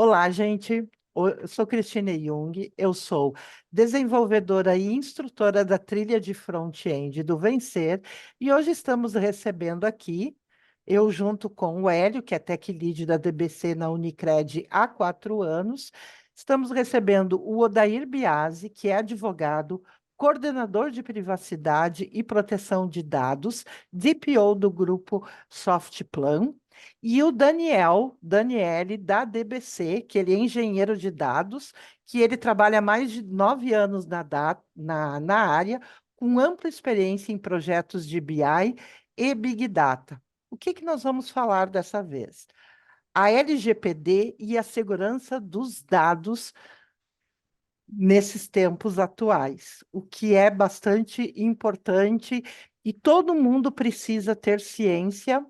Olá, gente. Eu sou Cristina Jung, eu sou desenvolvedora e instrutora da trilha de front-end do Vencer, e hoje estamos recebendo aqui, eu junto com o Hélio, que é Tech Lead da DBC na Unicred há 4 anos, estamos recebendo o Odair Biasi, que é advogado, coordenador de privacidade e proteção de dados, DPO do grupo Softplan, e o Daniele, da DBC, que ele é engenheiro de dados, que ele trabalha há mais de 9 anos na área, com ampla experiência em projetos de BI e Big Data. O que que nós vamos falar dessa vez? A LGPD e a segurança dos dados nesses tempos atuais, o que é bastante importante e todo mundo precisa ter ciência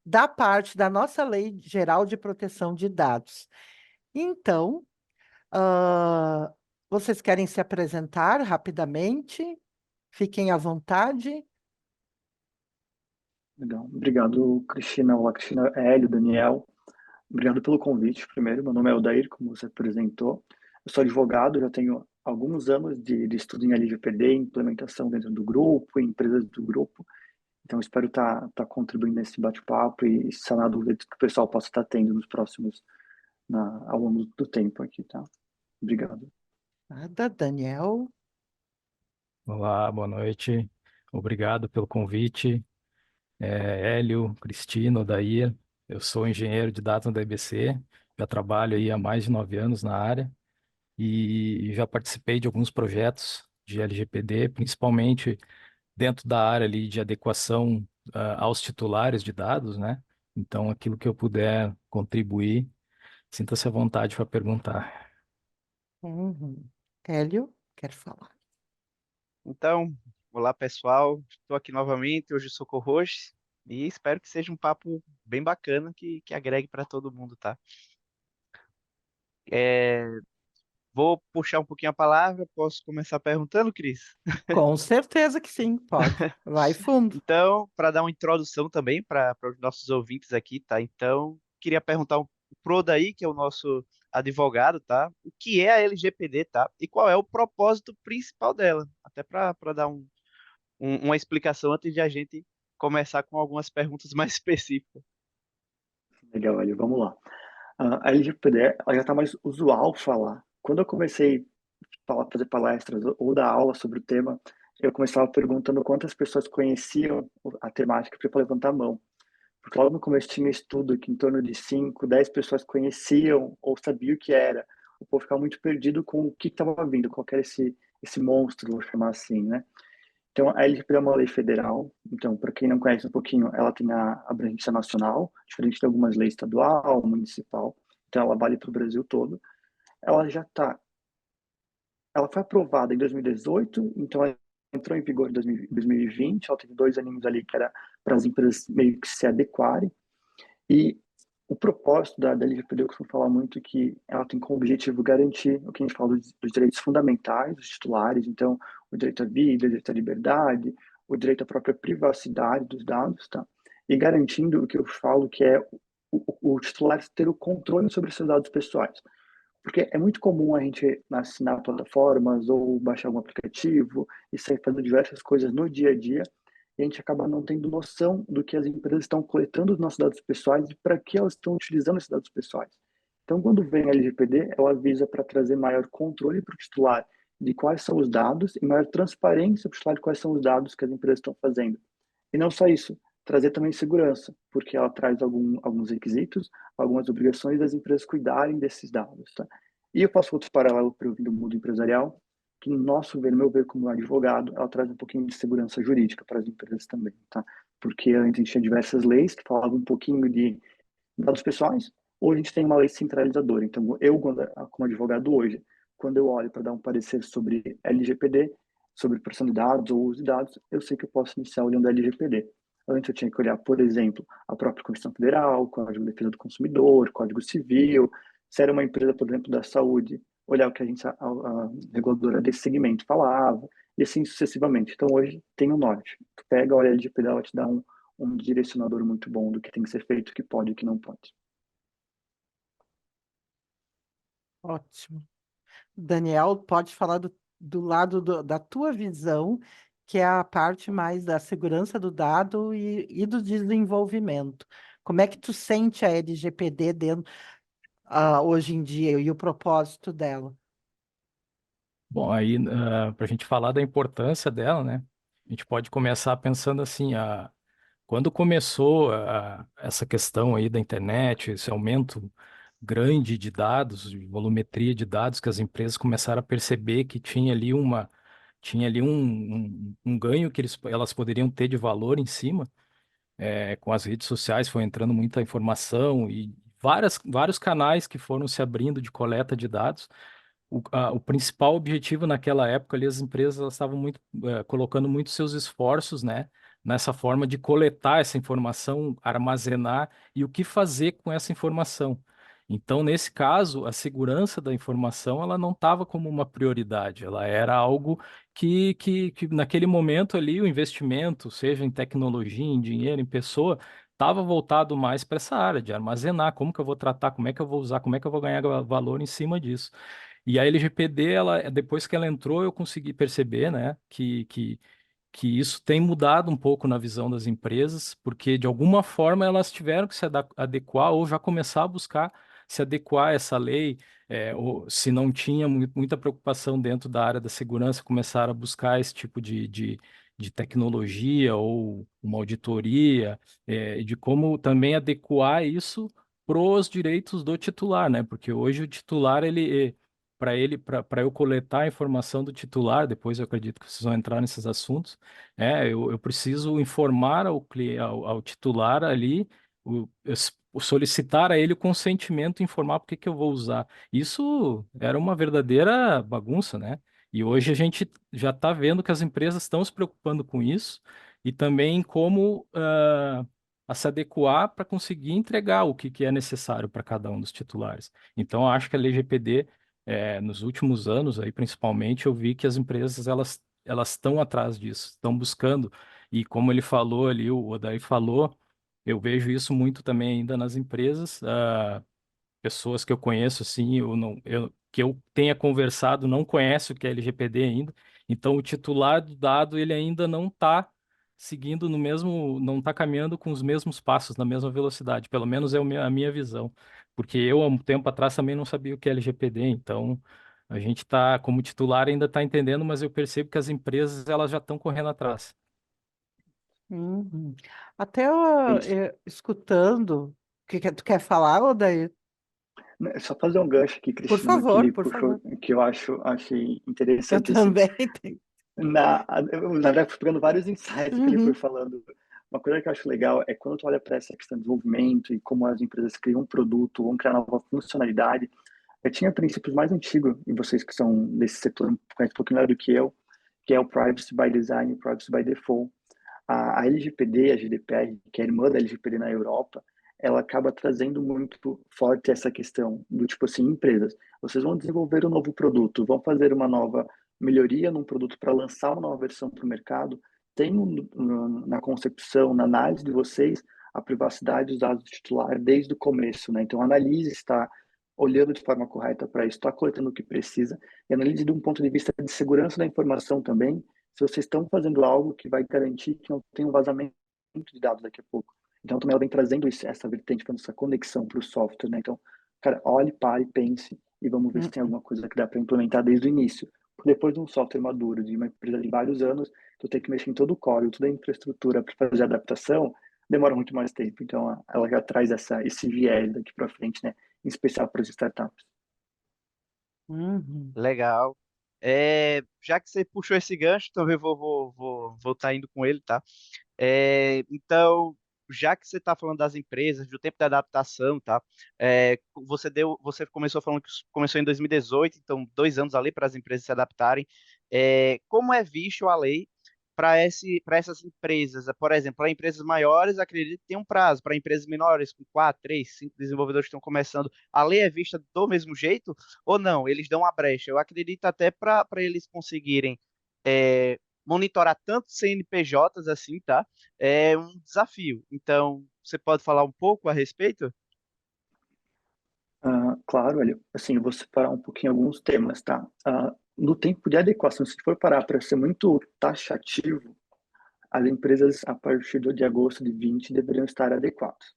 da parte da nossa Lei Geral de Proteção de Dados. Então, ah, vocês querem se apresentar rapidamente? Fiquem à vontade. Legal. Obrigado, Cristina. Olá, Cristina, Hélio, Daniel. Obrigado pelo convite, primeiro. Meu nome é Odair, como você apresentou. Eu sou advogado, já tenho alguns anos de estudo em LGPD, implementação dentro do grupo, em empresas do grupo. Então, espero estar contribuindo nesse bate-papo e sanar dúvidas que o pessoal possa estar tendo nos próximos, ao longo do tempo aqui, tá? Obrigado. Nada, Daniel. Olá, boa noite. Obrigado pelo convite. Hélio, Cristina, Odair. Eu sou engenheiro de dados da EBC, já trabalho aí há mais de 9 anos na área e já participei de alguns projetos de LGPD, principalmente dentro da área ali de adequação aos titulares de dados, né? Então, aquilo que eu puder contribuir, sinta-se à vontade para perguntar. Uhum. Hélio, quer falar? Então, olá pessoal, estou aqui novamente, hoje eu sou co-host e espero que seja um papo bem bacana que agregue para todo mundo, tá? É, vou puxar um pouquinho a palavra, posso começar perguntando, Cris? Com certeza que sim, pode. Vai fundo. Então, para dar uma introdução também para os nossos ouvintes aqui, tá? Então, queria perguntar pro Daí, que é o nosso advogado, tá? O que é a LGPD, tá? E qual é o propósito principal dela? Até para dar uma explicação antes de a gente começar com algumas perguntas mais específicas. Legal, Hélio. Vamos lá. A LGPD, ela já está mais usual falar. Quando eu comecei fazer palestras ou dar aula sobre o tema, eu começava perguntando quantas pessoas conheciam a temática para levantar a mão. Porque logo no começo tinha estudo que em torno de 5, 10 pessoas conheciam ou sabiam o que era. O povo ficava muito perdido com o que estava vindo, qual que era esse monstro, vou chamar assim, né? Então, a LGPD é uma lei federal. Então, para quem não conhece um pouquinho, ela tem a abrangência nacional, diferente de algumas leis estadual, municipal. Então, ela vale para o Brasil todo. Ela já está ela foi aprovada em 2018, então ela entrou em vigor em 2020. Ela teve 2 aninhos ali que era para as empresas meio que se adequarem. E o propósito da LGPD, eu costumo falar muito que ela tem como objetivo garantir o que a gente fala dos direitos fundamentais, dos titulares, então o direito à vida, o direito à liberdade, o direito à própria privacidade dos dados, tá? E garantindo o que eu falo que é o titular ter o controle sobre os seus dados pessoais. Porque é muito comum a gente assinar plataformas ou baixar algum aplicativo e sair fazendo diversas coisas no dia a dia, e a gente acaba não tendo noção do que as empresas estão coletando os nossos dados pessoais e para que elas estão utilizando esses dados pessoais. Então, quando vem a LGPD, ela visa para trazer maior controle para o titular de quais são os dados e maior transparência para o titular de quais são os dados que as empresas estão fazendo. E não só isso, trazer também segurança, porque ela traz alguns requisitos, algumas obrigações das empresas cuidarem desses dados, tá? E eu faço outro paralelo para o mundo empresarial, que no nosso ver, no meu ver como advogado, ela traz um pouquinho de segurança jurídica para as empresas também, tá? Porque antes a gente tinha diversas leis que falavam um pouquinho de dados pessoais, ou a gente tem uma lei centralizadora. Então, eu, como advogado hoje, quando eu olho para dar um parecer sobre LGPD, sobre proteção de dados ou uso de dados, eu sei que eu posso iniciar olhando a LGPD. Antes eu tinha que olhar, por exemplo, a própria Constituição Federal, Código de Defesa do Consumidor, Código Civil. Se era uma empresa, por exemplo, da saúde, olhar o que a reguladora desse segmento falava, e assim sucessivamente. Então, hoje tem o norte. Tu pega, olha a LGPD, ela te dá um direcionador muito bom do que tem que ser feito, o que pode e o que não pode. Ótimo. Daniel, pode falar do lado da tua visão, que é a parte mais da segurança do dado e do desenvolvimento. Como é que tu sente a LGPD dentro, hoje em dia e o propósito dela? Bom, aí para a gente falar da importância dela, né? A gente pode começar pensando assim, quando começou essa questão aí da internet, esse aumento grande de dados, de volumetria de dados, que as empresas começaram a perceber que tinha ali um ganho que elas poderiam ter de valor em cima, com as redes sociais foi entrando muita informação e vários canais que foram se abrindo de coleta de dados. O principal objetivo naquela época ali, as empresas elas estavam colocando muito seus esforços, né, nessa forma de coletar essa informação, armazenar e o que fazer com essa informação. Então, nesse caso, a segurança da informação ela não estava como uma prioridade, ela era algo que naquele momento ali o investimento, seja em tecnologia, em dinheiro, em pessoa, estava voltado mais para essa área de armazenar, como que eu vou tratar, como é que eu vou usar, como é que eu vou ganhar valor em cima disso. E a LGPD, depois que ela entrou, eu consegui perceber, né, que isso tem mudado um pouco na visão das empresas, porque de alguma forma elas tiveram que se adequar ou já começar a buscar se adequar a essa lei, ou se não tinha muita preocupação dentro da área da segurança, começaram a buscar esse tipo de tecnologia ou uma auditoria, de como também adequar isso para os direitos do titular, né? Porque hoje o titular, para eu coletar a informação do titular, depois eu acredito que vocês vão entrar nesses assuntos, eu preciso informar ao titular ali, solicitar a ele o consentimento, informar por que que eu vou usar. Isso era uma verdadeira bagunça, né? E hoje a gente já está vendo que as empresas estão se preocupando com isso e também como a se adequar para conseguir entregar o que é necessário para cada um dos titulares. Então, eu acho que a LGPD, nos últimos anos, aí, principalmente, eu vi que as empresas elas estão atrás disso, estão buscando. E como ele falou ali, o Odair falou, eu vejo isso muito também ainda nas empresas. Pessoas que eu conheço, assim, que eu tenha conversado, não conhece o que é LGPD ainda. Então, o titular do dado, ele ainda não está seguindo no mesmo, não está caminhando com os mesmos passos, na mesma velocidade. Pelo menos é a minha visão. Porque eu, há um tempo atrás, também não sabia o que é LGPD. Então, a gente está, como titular, ainda está entendendo, mas eu percebo que as empresas, elas já estão correndo atrás. Uhum. Até escutando, tu quer falar, Odair? Só fazer um gancho aqui, Por Cristina, no que favor, ele por puxou, favor. que eu achei Eu interessantíssimo. também tenho. Na verdade, fui pegando vários insights que ele foi Uhum. falando. Uma coisa que eu acho legal é quando tu olha para essa questão de desenvolvimento e como as empresas criam um produto, vão criar nova funcionalidade. Eu tinha princípios mais antigos, e vocês que são desse setor conhecem um pouquinho melhor do que eu, que é o Privacy by Design e o Privacy by Default. A LGPD, a GDPR, que é a irmã da LGPD na Europa, ela acaba trazendo muito forte essa questão do tipo assim, empresas, vocês vão desenvolver um novo produto, vão fazer uma nova melhoria num produto para lançar uma nova versão para o mercado, tem na concepção, na análise de vocês, a privacidade dos dados do titular desde o começo, né? Então, analise está olhando de forma correta para isso, está coletando o que precisa, e analise de um ponto de vista de segurança da informação também, se vocês estão fazendo algo que vai garantir que não tem um vazamento de dados daqui a pouco. Então, também ela vem trazendo essa vertente, fazendo essa conexão para o software, né? Então, cara, olhe, pare, pense e vamos ver se tem Uhum. alguma coisa que dá para implementar desde o início. Depois de um software maduro, de uma empresa de vários anos, tu tem que mexer em todo o código, toda a infraestrutura para fazer a adaptação, demora muito mais tempo. Então, ela já traz esse viés daqui para frente, né? Em especial para as startups. Uhum. Legal. Já que você puxou esse gancho, então eu vou tá indo com ele, tá? Então, já que você está falando das empresas, do tempo da adaptação, tá? Você começou falando que começou em 2018, então 2 anos ali para as empresas se adaptarem. Como é visto a lei para essas empresas? Por exemplo, para empresas maiores, acredito que tem um prazo. Para empresas menores, com 4, 3, 5 desenvolvedores que estão começando, a lei é vista do mesmo jeito ou não? Eles dão uma brecha. Eu acredito até para eles conseguirem monitorar tanto CNPJs assim, tá? É um desafio. Então, você pode falar um pouco a respeito? Claro, olha, assim, eu vou separar um pouquinho alguns temas, tá? No tempo de adequação, se for parar para ser muito taxativo, as empresas, a partir de agosto de 20, deveriam estar adequadas.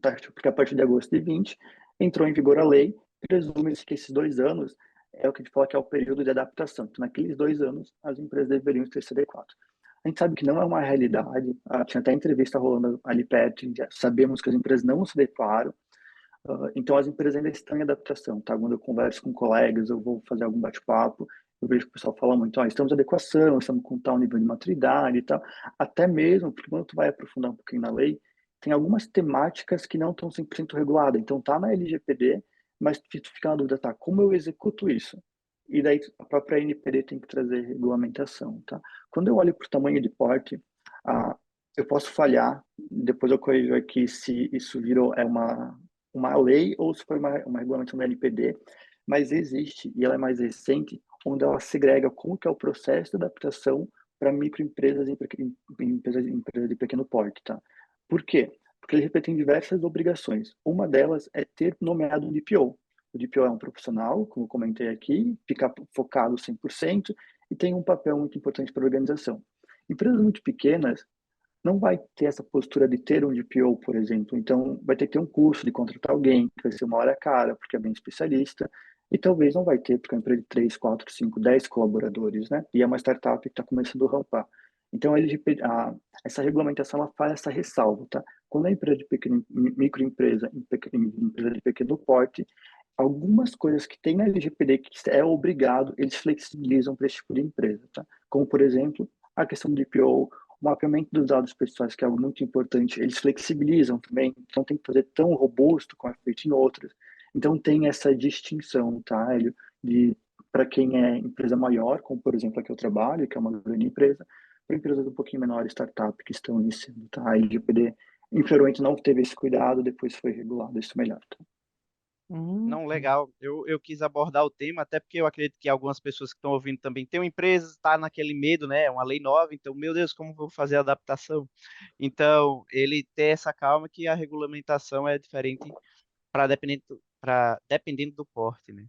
Tá? Porque a partir de agosto de 20, entrou em vigor a lei, presume-se que esses 2 anos é o que a gente fala que é o período de adaptação. Então, naqueles 2 anos, as empresas deveriam ter se adequado. A gente sabe que não é uma realidade, tinha até entrevista rolando ali perto, já sabemos que as empresas não se adequaram, então as empresas ainda estão em adaptação, tá? Quando eu converso com colegas, eu vou fazer algum bate-papo, eu vejo que o pessoal fala muito, estamos em adequação, estamos com tal nível de maturidade e tal, até mesmo, porque quando tu vai aprofundar um pouquinho na lei, tem algumas temáticas que não estão 100% reguladas, então tá na LGPD, mas tu fica na dúvida, tá, como eu executo isso? E daí a própria NPD tem que trazer regulamentação, tá? Quando eu olho para o tamanho de porte, ah, eu posso falhar, depois eu corrijo aqui se isso virou uma lei ou se foi uma regulamentação da NPD, mas existe, e ela é mais recente, onde ela segrega como que é o processo de adaptação para microempresas e empresas de pequeno porte, tá? Por quê? Porque ele tem diversas obrigações. Uma delas é ter nomeado um DPO. O DPO é um profissional, como eu comentei aqui, fica focado 100% e tem um papel muito importante para a organização. Empresas muito pequenas não vai ter essa postura de ter um DPO, por exemplo. Então, vai ter que ter um curso de contratar alguém, que vai ser uma hora cara, porque é bem especialista, e talvez não vai ter, porque é uma empresa de 3, 4, 5, 10 colaboradores, né? E é uma startup que está começando a rampar. Então, essa regulamentação, ela faz essa ressalva, tá? Quando a empresa de microempresa, empresa de pequeno porte, algumas coisas que tem na LGPD que é obrigado, eles flexibilizam para esse tipo de empresa, tá? Como, por exemplo, a questão do DPO, o mapeamento dos dados pessoais, que é algo muito importante, eles flexibilizam também, não tem que fazer tão robusto como é feito em outras. Então tem essa distinção, tá, Hélio, de para quem é empresa maior, como por exemplo a que eu trabalho, que é uma grande empresa, para empresas um pouquinho menores, startup, que estão iniciando, tá? A LGPD, infelizmente, não teve esse cuidado, depois foi regulado isso melhor, tá? Hum, Não, legal. Eu quis abordar o tema, até porque eu acredito que algumas pessoas que estão ouvindo também têm uma empresa, está naquele medo, né? É uma lei nova, então, meu Deus, como vou fazer a adaptação? Então, ele ter essa calma que a regulamentação é diferente dependendo do porte, né?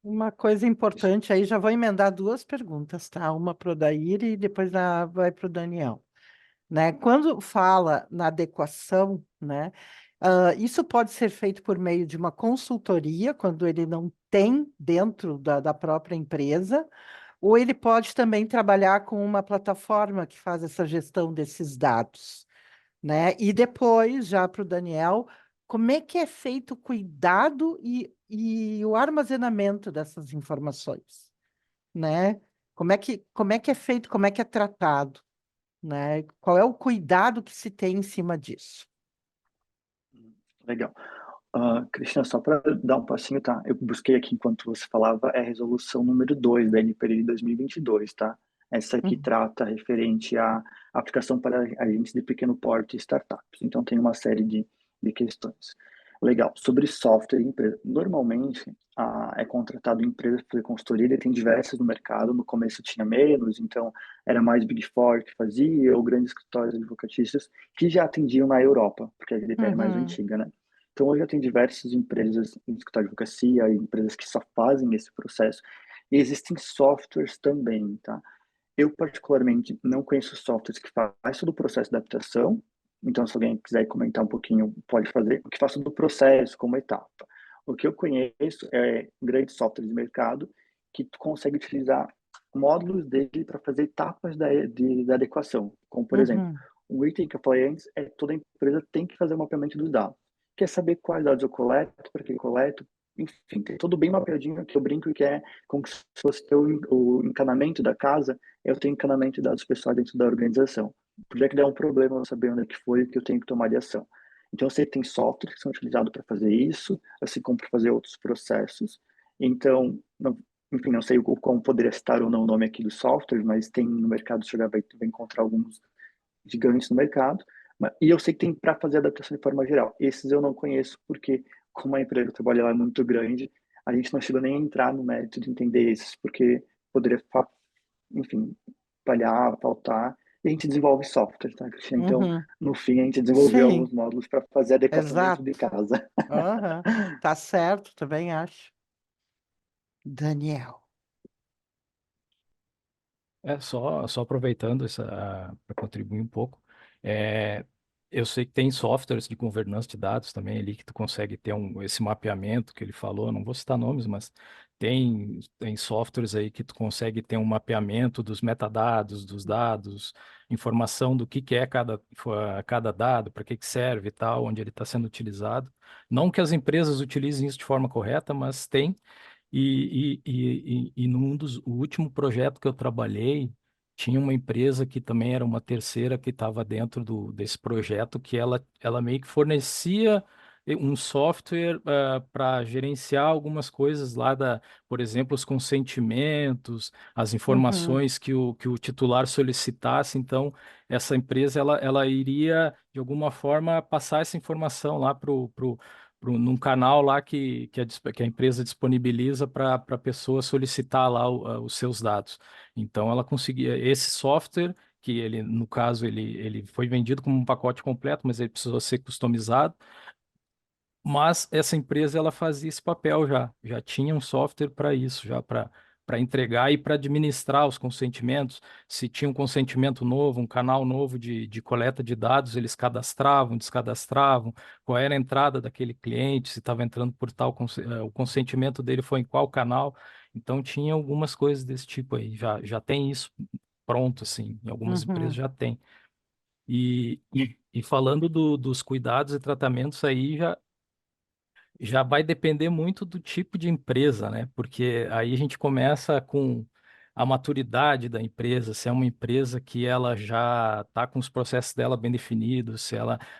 uma coisa importante aí, já vou emendar duas perguntas, tá? Uma para o Daír e depois vai para o Daniel. Né? Quando fala na adequação, né, isso pode ser feito por meio de uma consultoria, quando ele não tem dentro da própria empresa, ou ele pode também trabalhar com uma plataforma que faz essa gestão desses dados, né? E depois, já para o Daniel, como é que é feito o cuidado e o armazenamento dessas informações, né? Como é que é feito, como é que é tratado? Né? Qual é o cuidado que se tem em cima disso? Legal. Cristina, só para dar um passinho, tá? Eu busquei aqui enquanto você falava, é a resolução número 2 da NPD de 2022, tá? Essa aqui Uhum. trata referente à aplicação para agentes de pequeno porte e startups. Então, tem uma série de questões. Legal. Sobre software e empresa. Normalmente, é contratado empresa para fazer consultoria, e tem diversas no mercado. No começo tinha menos, então era mais Big Four que fazia, ou grandes escritórios advocatícios que já atendiam na Europa, porque a GDPR é mais Uhum. antiga, né? Então, hoje já tem diversas empresas em escritório de advocacia, empresas que só fazem esse processo. E existem softwares também, tá? Eu, particularmente, não conheço softwares que fazem todo o processo de adaptação. Então, se alguém quiser comentar um pouquinho, pode fazer. O que faz todo o processo, como etapa. O que eu conheço é grandes softwares de mercado que tu consegue utilizar módulos dele para fazer etapas da adequação. Como, por exemplo, Uhum. um item que eu falei antes é toda empresa tem que fazer o mapeamento dos dados. Quer saber quais dados eu coleto, para que eu coleto, enfim, tem tudo bem mapeadinho que eu brinco que é como se fosse ter o encanamento da casa, eu tenho encanamento de dados pessoais dentro da organização. Podia que der um problema eu saber onde é que foi que eu tenho que tomar de ação. Então, eu sei que tem softwares que são utilizados para fazer isso, assim como para fazer outros processos. Então, não, enfim, não sei como poderia citar ou não o nome aqui do software, mas tem no mercado, você vai encontrar alguns gigantes no mercado. E eu sei que tem para fazer adaptação de forma geral. Esses eu não conheço, porque como a empresa que eu trabalho lá é muito grande, a gente não chegou nem a entrar no mérito de entender esses, porque poderia, enfim, falhar, faltar. a gente desenvolve software, tá, Cristina? Então, Uhum. no fim, a gente desenvolveu Sim, alguns módulos para fazer adequação dentro de exato. casa. Aham. Tá certo, também acho. Daniel. Só aproveitando para contribuir um pouco, é, eu sei que tem softwares de governança de dados também ali que tu consegue ter esse mapeamento que ele falou, não vou citar nomes, mas tem softwares aí que tu consegue ter um mapeamento dos metadados, dos dados, informação do que é cada dado, para que serve e tal, onde ele está sendo utilizado. Não que as empresas utilizem isso de forma correta, mas tem. O último projeto que eu trabalhei, tinha uma empresa que também era uma terceira que estava dentro desse projeto, que ela meio que fornecia um software para gerenciar algumas coisas lá por exemplo, os consentimentos, as Uhum. informações que o titular solicitasse. Então, essa empresa ela iria, de alguma forma, passar essa informação lá num canal lá que a empresa disponibiliza para a pessoa solicitar lá os seus dados. Então, ela conseguia esse software, que ele, no caso, ele foi vendido como um pacote completo, mas ele precisou ser customizado. Mas essa empresa ela fazia esse papel já tinha um software para isso, já para entregar e para administrar os consentimentos. Se tinha um consentimento novo, um canal novo de coleta de dados, eles cadastravam, descadastravam, qual era a entrada daquele cliente, se estava entrando por o consentimento dele foi em qual canal. Então tinha algumas coisas desse tipo aí, já tem isso pronto, assim, em algumas empresas Uhum. já tem. E falando dos cuidados e tratamentos aí, já vai depender muito do tipo de empresa, né? Porque aí a gente começa com a maturidade da empresa, se é uma empresa que ela já está com os processos dela bem definidos,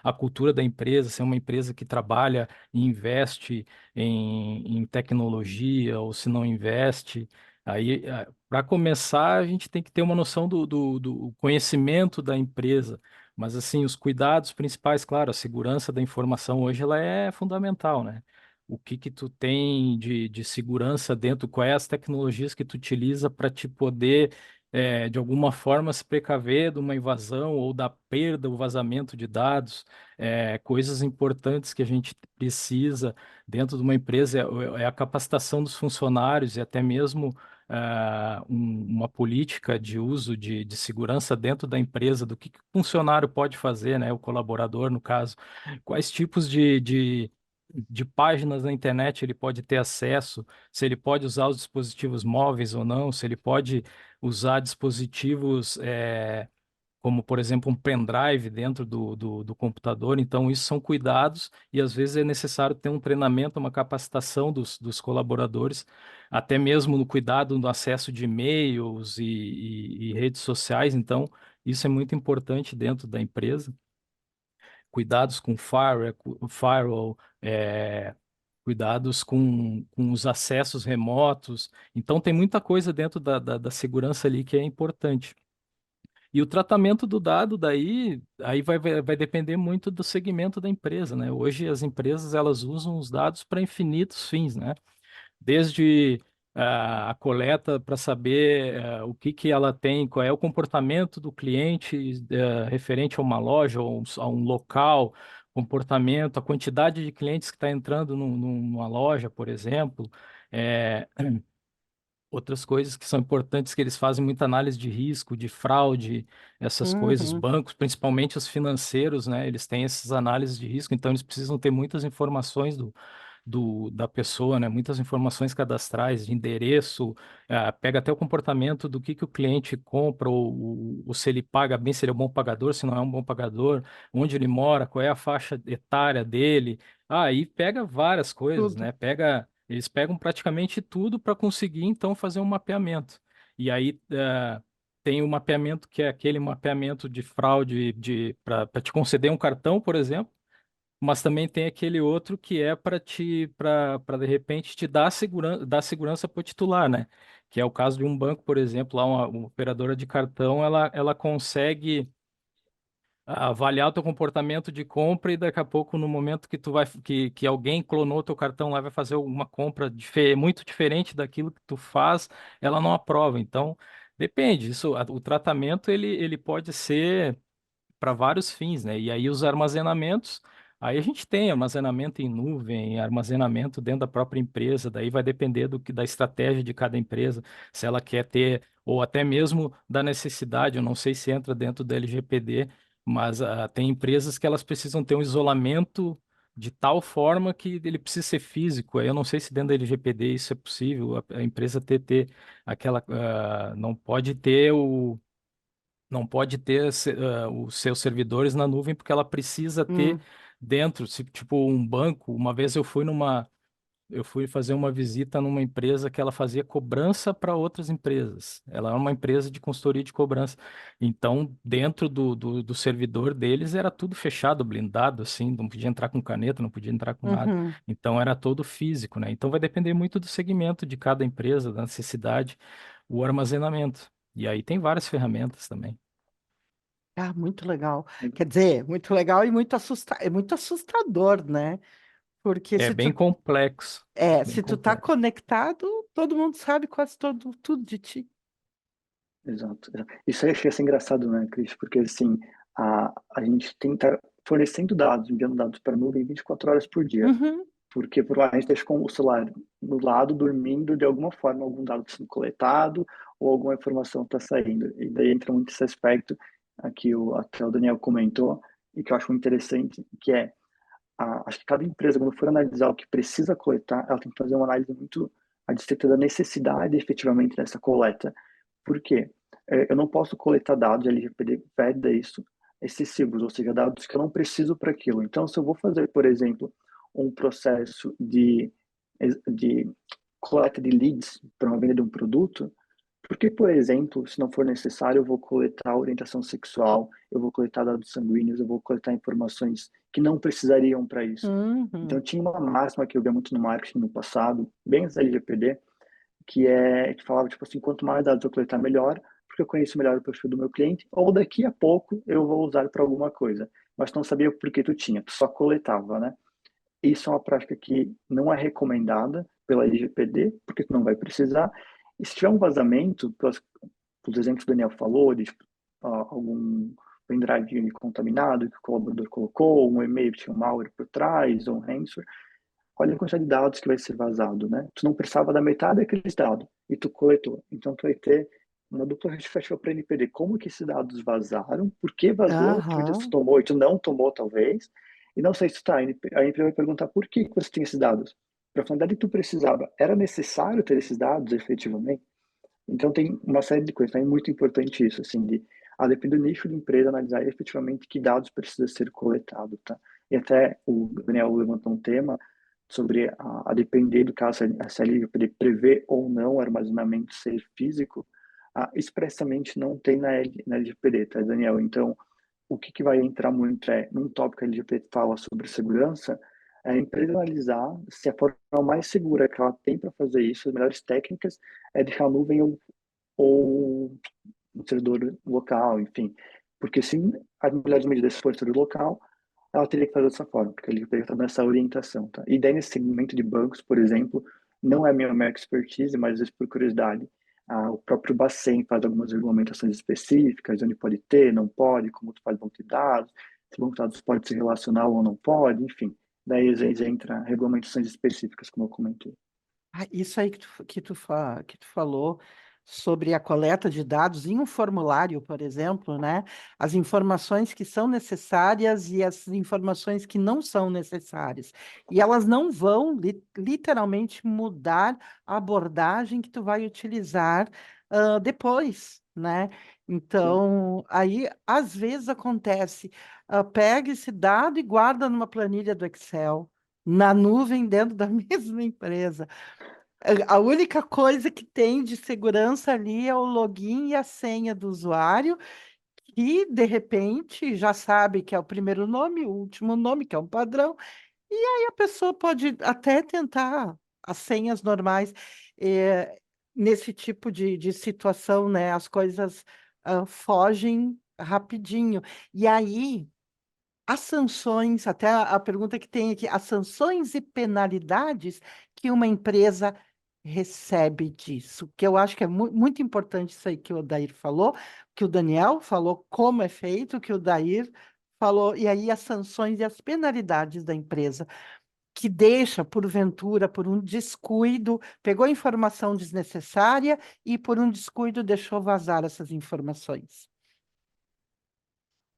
a cultura da empresa, se é uma empresa que trabalha e investe em tecnologia, ou se não investe. Aí, para começar, a gente tem que ter uma noção do conhecimento da empresa. Mas, assim, os cuidados principais, claro, a segurança da informação hoje ela é fundamental, né? O que tu tem de segurança dentro, quais as tecnologias que tu utiliza para te poder, de alguma forma, se precaver de uma invasão ou da perda, o vazamento de dados, coisas importantes que a gente precisa dentro de uma empresa é a capacitação dos funcionários e até mesmo uma política de uso de segurança dentro da empresa, do que o funcionário pode fazer, né, o colaborador, no caso, quais tipos de páginas na internet ele pode ter acesso, se ele pode usar os dispositivos móveis ou não, se ele pode usar dispositivos como, por exemplo, um pendrive dentro do computador. Então, isso são cuidados e às vezes é necessário ter um treinamento, uma capacitação dos colaboradores, até mesmo no cuidado no acesso de e-mails e redes sociais. Então, isso é muito importante dentro da empresa. Cuidados com firewall, cuidados com os acessos remotos. Então, tem muita coisa dentro da segurança ali que é importante. E o tratamento do dado daí, aí vai depender muito do segmento da empresa, né? Hoje as empresas elas usam os dados para infinitos fins, né? Desde a coleta para saber o que ela tem, qual é o comportamento do cliente referente a uma loja ou a um local, comportamento, a quantidade de clientes que está entrando numa loja, por exemplo. eh, Outras coisas que são importantes que eles fazem muita análise de risco, de fraude, essas coisas, Uhum. bancos, principalmente os financeiros, né? Eles têm essas análises de risco, então eles precisam ter muitas informações da pessoa, né? Muitas informações cadastrais, de endereço, pega até o comportamento do que o cliente compra, ou se ele paga bem, se ele é um bom pagador, se não é um bom pagador, onde ele mora, qual é a faixa etária dele. Aí pega várias coisas, Tudo. né? Eles pegam praticamente tudo para conseguir, então, fazer um mapeamento. E aí, tem o mapeamento que é aquele mapeamento de fraude para te conceder um cartão, por exemplo, mas também tem aquele outro que é para de repente te dar segurança para o titular, né? Que é o caso de um banco, por exemplo, lá uma operadora de cartão, ela consegue avaliar o teu comportamento de compra e daqui a pouco, no momento que alguém clonou teu cartão lá, vai fazer uma compra muito diferente daquilo que tu faz, ela não aprova. Então, Depende, o tratamento ele pode ser para vários fins, né? E aí os armazenamentos, aí a gente tem armazenamento em nuvem, armazenamento dentro da própria empresa, daí vai depender da estratégia de cada empresa, se ela quer ter, ou até mesmo da necessidade, eu não sei se entra dentro do LGPD, mas tem empresas que elas precisam ter um isolamento de tal forma que ele precisa ser físico. Aí eu não sei se dentro da LGPD isso é possível, a empresa ter aquela, não pode ter os seus servidores na nuvem porque ela precisa ter Hum, dentro, tipo um banco. Uma vez eu fui fazer uma visita numa empresa que ela fazia cobrança para outras empresas. Ela é uma empresa de consultoria de cobrança. Então, dentro do servidor deles era tudo fechado, blindado, assim, não podia entrar com caneta, não podia entrar com nada. uhum. Então, era todo físico, né? Então, vai depender muito do segmento de cada empresa, da necessidade, o armazenamento. E aí tem várias ferramentas também. Ah, muito legal. Quer dizer, muito legal e é muito assustador, né? Porque É bem complexo, bem se tu tá complexo. conectado, todo mundo sabe quase tudo de ti. Exato, exato. Isso aí achei assim, engraçado, né, Cris? Porque assim, a gente tem que estar fornecendo dados, enviando dados para a nuvem 24 horas por dia. Uhum. Porque por lá a gente deixa com o celular no lado, dormindo, de alguma forma, algum dado está sendo coletado ou alguma informação está saindo. E daí entra muito esse aspecto aqui até o Daniel comentou, e que eu acho muito interessante, que é, acho que cada empresa, quando for analisar o que precisa coletar, ela tem que fazer uma análise muito a respeito da necessidade efetivamente dessa coleta. Por quê? Eu não posso coletar dados, a LGPD veda isso, excessivos, ou seja, dados que eu não preciso para aquilo. Então, se eu vou fazer, por exemplo, um processo de coleta de leads para uma venda de um produto, porque, por exemplo, se não for necessário, eu vou coletar orientação sexual, eu vou coletar dados sanguíneos, eu vou coletar informações que não precisariam para isso. Então, Uhum. tinha uma máxima que eu via muito no marketing no passado, bem antes da LGPD, que falava tipo assim, quanto mais dados eu coletar melhor, porque eu conheço melhor o perfil do meu cliente, ou daqui a pouco eu vou usar para alguma coisa. Mas tu não sabia por que tu tinha, tu só coletava, né? Isso é uma prática que não é recomendada pela LGPD, porque tu não vai precisar. E se tiver um vazamento, pelos exemplos que o Daniel falou, de tipo, algum pendrive contaminado que o colaborador colocou, um e-mail que tinha um malware por trás, ou um ransomware, olha a quantidade de dados que vai ser vazado, né? Tu não precisava da metade daqueles dados e tu coletou. Então tu vai ter uma dupla justificativa para NPD. Como que esses dados vazaram? Por que vazou? Que medidas tu Aham. tomou e tu não tomou, talvez? E não sei se tu tá. A NPD vai perguntar por que você tinha esses dados. Para a finalidade que tu precisava, era necessário ter esses dados efetivamente? Então tem uma série de coisas. Então é muito importante isso, assim, depender do nicho de empresa, analisar efetivamente que dados precisa ser coletado, tá? E até o Daniel levantou um tema sobre a depender do caso, se a LGPD prevê ou não o armazenamento ser físico, expressamente não tem na LGPD, tá, Daniel? Então, o que vai entrar muito num tópico que a LGPD fala sobre segurança, é a empresa analisar se a forma mais segura que ela tem para fazer isso, as melhores técnicas, é deixar a nuvem ou um servidor local, enfim. Porque se as melhores medidas for servidor local, ela teria que fazer dessa forma, porque ele está nessa orientação, tá? E daí nesse segmento de bancos, por exemplo, não é minha expertise, mas às vezes por curiosidade, o próprio Bacen faz algumas regulamentações específicas, onde pode ter, não pode, como tu faz banco de dados, se o banco de dados pode se relacionar ou não pode, enfim. Daí às vezes entra regulamentações específicas, como eu comentei. Ah, isso aí que tu falou sobre a coleta de dados em um formulário, por exemplo, né? As informações que são necessárias e as informações que não são necessárias. E elas não vão literalmente mudar a abordagem que tu vai utilizar depois, né? Sim. Então, aí às vezes acontece, pega esse dado e guarda numa planilha do Excel, na nuvem dentro da mesma empresa. A única coisa que tem de segurança ali é o login e a senha do usuário, que de repente já sabe que é o primeiro nome, o último nome, que é um padrão, e aí a pessoa pode até tentar as senhas normais. Nesse tipo de situação, né? As coisas fogem rapidinho. E aí, as sanções, até a pergunta que tem aqui, as sanções e penalidades que uma empresa recebe disso? Que eu acho que é muito importante isso aí que o Odair falou, que o Daniel falou como é feito, que o Odair falou, e aí as sanções e as penalidades da empresa, que deixa, porventura, por um descuido, pegou informação desnecessária e por um descuido deixou vazar essas informações.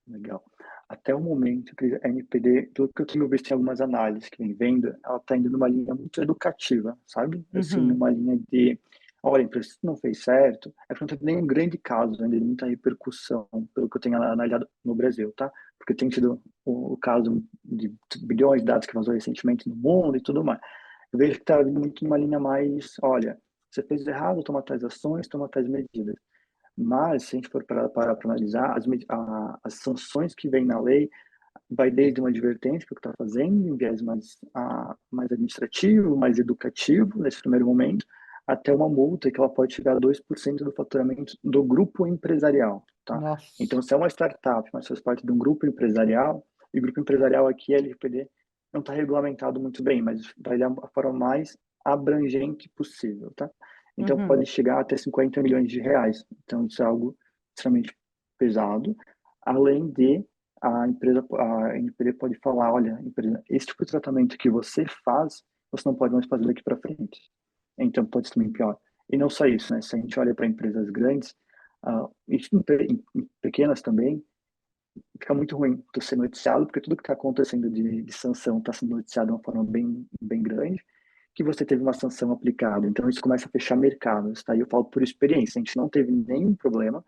Legal. Até o momento que a NPD, pelo que eu tenho visto em algumas análises que vem vendo, ela está indo numa linha muito educativa, sabe? Assim, Uhum, numa linha de, olha, a empresa não fez certo, é que não teve nenhum grande caso, ainda muita repercussão, pelo que eu tenho analisado no Brasil, tá? Porque tem tido o caso de bilhões de dados que vazou recentemente no mundo e tudo mais. Eu vejo que está muito numa linha mais, olha, você fez errado, toma tais ações, toma tais medidas. Mas, se a gente for para analisar, as sanções que vêm na lei, vai desde uma advertência que o que está fazendo, em viés mais administrativo, mais educativo, nesse primeiro momento, até uma multa que ela pode chegar a 2% do faturamento do grupo empresarial, tá? nossa. Então, se é uma startup, mas faz parte de um grupo empresarial, e o grupo empresarial aqui, a LGPD, não está regulamentado muito bem, mas vai da forma mais abrangente possível, tá? Então, Uhum, pode chegar até 50 milhões de reais. Então, isso é algo extremamente pesado, além de a NPD pode falar, olha, empresa, esse tipo de tratamento que você faz, você não pode mais fazer daqui para frente. Então, pode ser também pior. E não só isso, né? Se a gente olha para empresas grandes, isso em pequenas também, fica muito ruim tu ser noticiado, porque tudo que está acontecendo de sanção está sendo noticiado de uma forma bem grande, que você teve uma sanção aplicada. Então, isso começa a fechar mercados, tá? E eu falo por experiência, a gente não teve nenhum problema,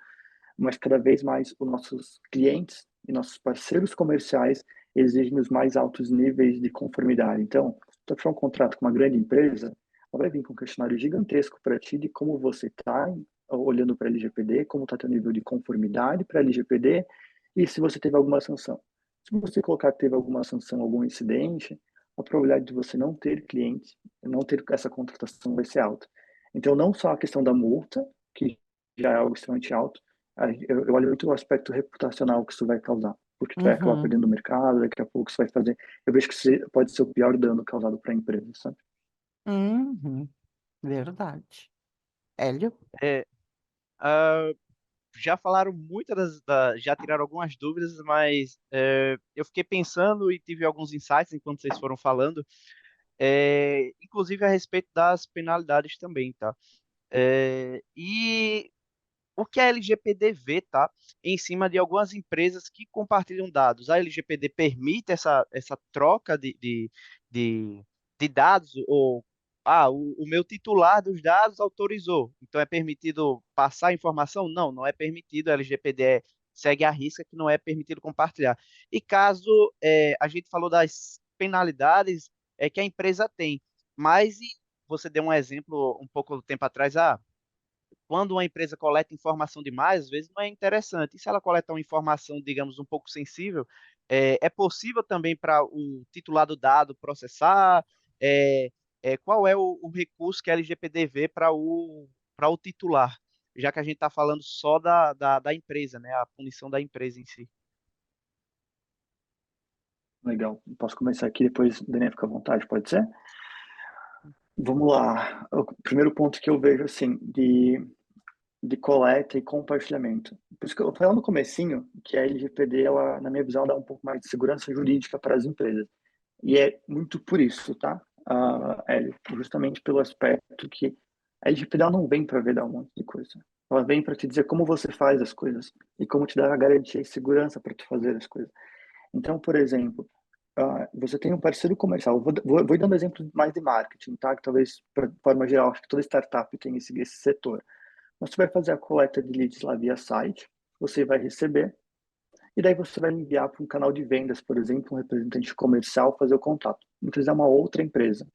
mas cada vez mais os nossos clientes e nossos parceiros comerciais exigem os mais altos níveis de conformidade. Então, se tu fechar um contrato com uma grande empresa, ela vai vir com um questionário gigantesco para ti de como você está olhando para a LGPD, como está teu nível de conformidade para a LGPD e se você teve alguma sanção. Se você colocar que teve alguma sanção, algum incidente, a probabilidade de você não ter cliente, não ter essa contratação vai ser alta. Então, não só a questão da multa, que já é algo extremamente alto, eu olho muito o aspecto reputacional que isso vai causar, porque tu vai acabar uhum, perdendo o mercado, daqui a pouco isso vai fazer. Eu vejo que isso pode ser o pior dano causado para a empresa, sabe? uhum, verdade. Hélio? É, ah, já falaram já tiraram algumas dúvidas, mas eu fiquei pensando e tive alguns insights enquanto vocês foram falando, inclusive a respeito das penalidades também, tá? E o que a LGPD vê, tá? Em cima de algumas empresas que compartilham dados. A LGPD permite essa troca de, de dados, ou o meu titular dos dados autorizou. Então é permitido passar a informação? Não, não é permitido. A LGPD segue a risca que não é permitido compartilhar. E caso a gente falou das penalidades que a empresa tem, mas você deu um exemplo um pouco tempo atrás, quando uma empresa coleta informação demais, às vezes não é interessante. E se ela coletar uma informação, digamos, um pouco sensível, é possível também para o titular do dado processar? É, qual é o recurso que a LGPD vê para o titular? Já que a gente está falando só da empresa, né? A punição da empresa em si. Legal. Posso começar aqui, depois o Daniel fica à vontade, pode ser? Vamos lá. O primeiro ponto que eu vejo, assim, de coleta e compartilhamento. Por isso que eu falei no comecinho que a LGPD, ela, na minha visão, dá um pouco mais de segurança jurídica para as empresas. E é muito por isso, tá? Hélio, justamente pelo aspecto que a LGPD não vem para vedar um monte de coisa. Ela vem para te dizer como você faz as coisas e como te dar a garantia e segurança para tu fazer as coisas. Então, por exemplo, você tem um parceiro comercial. Vou dando exemplos mais de marketing, tá? Que talvez, de forma geral, acho que toda startup tem esse setor. Mas você vai fazer a coleta de leads lá via site, você vai receber, e daí você vai enviar para um canal de vendas, por exemplo, um representante comercial fazer o contato. Muitas vezes é uma outra empresa.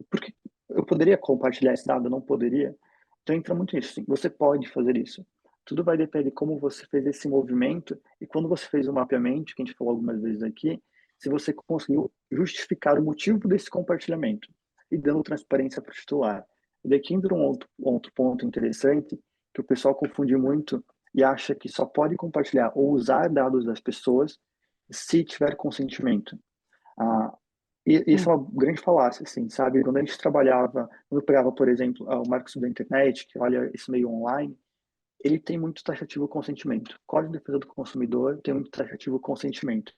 Porque eu poderia compartilhar esse dado, eu não poderia. Então entra muito nisso. Sim, você pode fazer isso. Tudo vai depender de como você fez esse movimento e quando você fez o mapeamento, que a gente falou algumas vezes aqui, se você conseguiu justificar o motivo desse compartilhamento e dando transparência para o titular. E daqui entra um outro ponto interessante que o pessoal confunde muito e acha que só pode compartilhar ou usar dados das pessoas se tiver consentimento. Ah, E isso Hum, é uma grande falácia, assim, sabe? Quando a gente trabalhava, quando eu pegava, por exemplo, o Marcos da Internet, que olha esse meio online, ele tem muito taxativo consentimento. O Código de Defesa do Consumidor tem muito taxativo consentimento.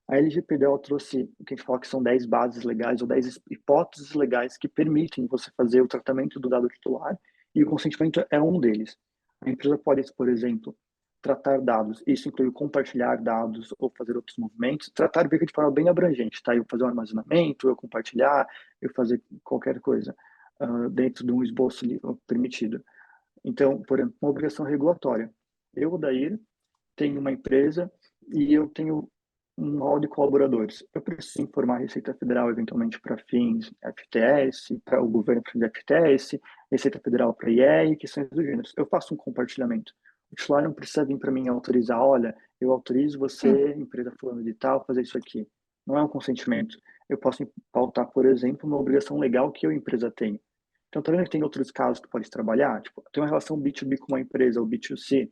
A LGPD ela trouxe o que a gente fala que são 10 bases legais ou 10 hipóteses legais que permitem você fazer o tratamento do dado titular e o consentimento é um deles. A empresa pode, por exemplo, tratar dados, isso inclui compartilhar dados ou fazer outros movimentos, tratar de forma bem abrangente, tá? Eu fazer um armazenamento, eu compartilhar, eu fazer qualquer coisa dentro de um esboço permitido. Então, por exemplo, uma obrigação regulatória. Eu, Odair, tenho uma empresa e eu tenho um hall de colaboradores. Eu preciso informar a Receita Federal, eventualmente, para fins FTS, para o governo para fins FTS, Receita Federal para IR, questões do gênero. Eu faço um compartilhamento. O titular não precisa vir para mim autorizar, olha, eu autorizo hum, você, empresa fulano de tal, fazer isso aqui. Não é um consentimento. Eu posso pautar, por exemplo, uma obrigação legal que eu, empresa, tenho. Então, também tem outros casos que pode trabalhar. Tipo, tem uma relação B2B com uma empresa, ou B2C,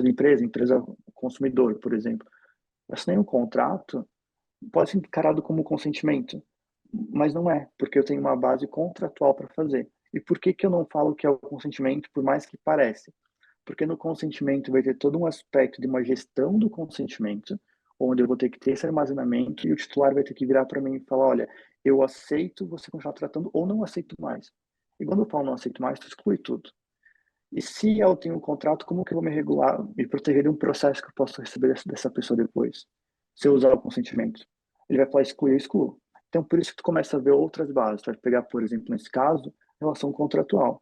empresa, empresa consumidor, por exemplo. Eu assinei um contrato, pode ser encarado como consentimento, mas não é, porque eu tenho uma base contratual para fazer. E por que que eu não falo que é o consentimento, por mais que pareça? Porque no consentimento vai ter todo um aspecto de uma gestão do consentimento, onde eu vou ter que ter esse armazenamento e o titular vai ter que virar para mim e falar, olha, eu aceito você continuar tratando ou não aceito mais. E quando eu falo não aceito mais, tu exclui tudo. E se eu tenho um contrato, como que eu vou me regular, me proteger de um processo que eu posso receber dessa pessoa depois? Se eu usar o consentimento. Ele vai falar excluir, eu excluo. Então, por isso que tu começa a ver outras bases. Tu vai pegar, por exemplo, nesse caso, relação contratual.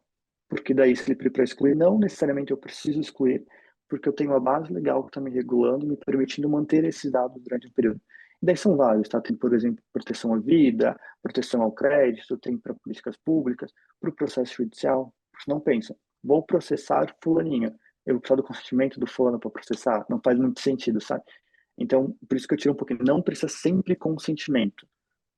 Porque daí, se ele pedir para excluir, não necessariamente eu preciso excluir, porque eu tenho uma base legal que está me regulando, me permitindo manter esses dados durante um período. E daí são vários, tá? Tem, por exemplo, proteção à vida, proteção ao crédito, tem para políticas públicas, para o processo judicial. Não pensa, vou processar fulaninho. Eu vou precisar do consentimento do fulano para processar? Não faz muito sentido, sabe? Então, por isso que eu tiro um pouquinho. Não precisa sempre consentimento,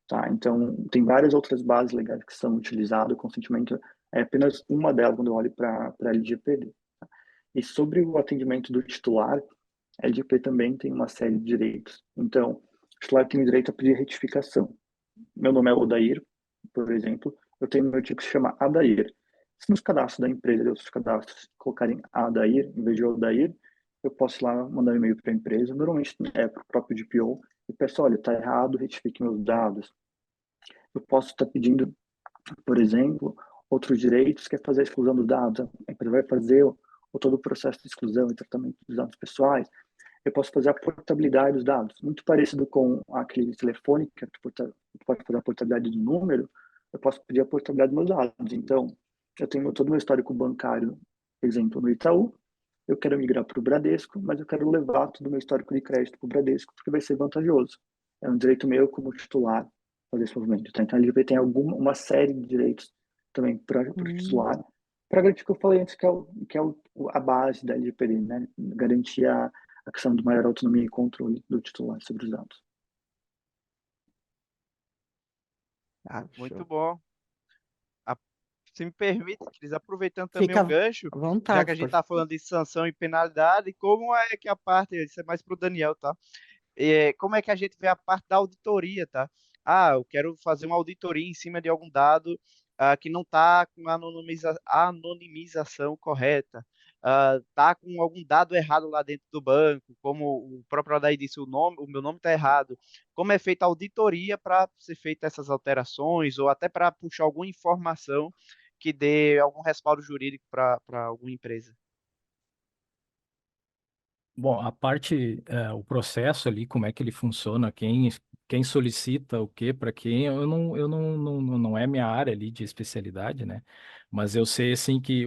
tá? Então, tem várias outras bases legais que são utilizadas. O consentimento é apenas uma delas quando eu olho para a LGPD. Tá? E sobre o atendimento do titular, a LGPD também tem uma série de direitos. Então, o titular tem o direito a pedir retificação. Meu nome é Odair, por exemplo, eu tenho meu tipo que se chama Adair. Se nos cadastros da empresa e outros cadastros colocarem Adair em vez de Odair, eu posso ir lá mandar um e-mail para a empresa, normalmente é para o próprio DPO, e peço, olha, está errado, retifique meus dados. Eu posso estar pedindo, por exemplo, outros direitos, que é fazer a exclusão dos dados. A empresa vai fazer todo o processo de exclusão e tratamento dos dados pessoais. Eu posso fazer a portabilidade dos dados, muito parecido com aquele telefone, que tu pode fazer a portabilidade do número, eu posso pedir a portabilidade dos meus dados. Então, eu tenho todo o meu histórico bancário, por exemplo, no Itaú, eu quero migrar para o Bradesco, mas eu quero levar todo o meu histórico de crédito para o Bradesco, porque vai ser vantajoso. É um direito meu como titular fazer esse movimento. Tá? Então, a LGPD tem uma série de direitos também para o hum. titular, para garantir o que eu falei antes, que é a base da LGPD, né? Garantir a questão de maior autonomia e controle do titular sobre os dados. Ah, Muito show. bom. A- Se me permite, Cris, aproveitando também Fica o à gancho, já que vontade, a gente por está falando de sanção e penalidade, como é que a parte, isso é mais para o Daniel, tá? Como é que a gente vê a parte da auditoria, tá? Ah, eu quero fazer uma auditoria em cima de algum dado que não está com a anonimização correta, tá com algum dado errado lá dentro do banco, como o próprio Adair disse, o meu nome está errado. Como é feita a auditoria para ser feita essas alterações ou até para puxar alguma informação que dê algum respaldo jurídico para alguma empresa? Bom, a parte, o processo ali, como é que ele funciona, quem solicita o quê para quem, não é minha área ali de especialidade, né? Mas eu sei, assim, que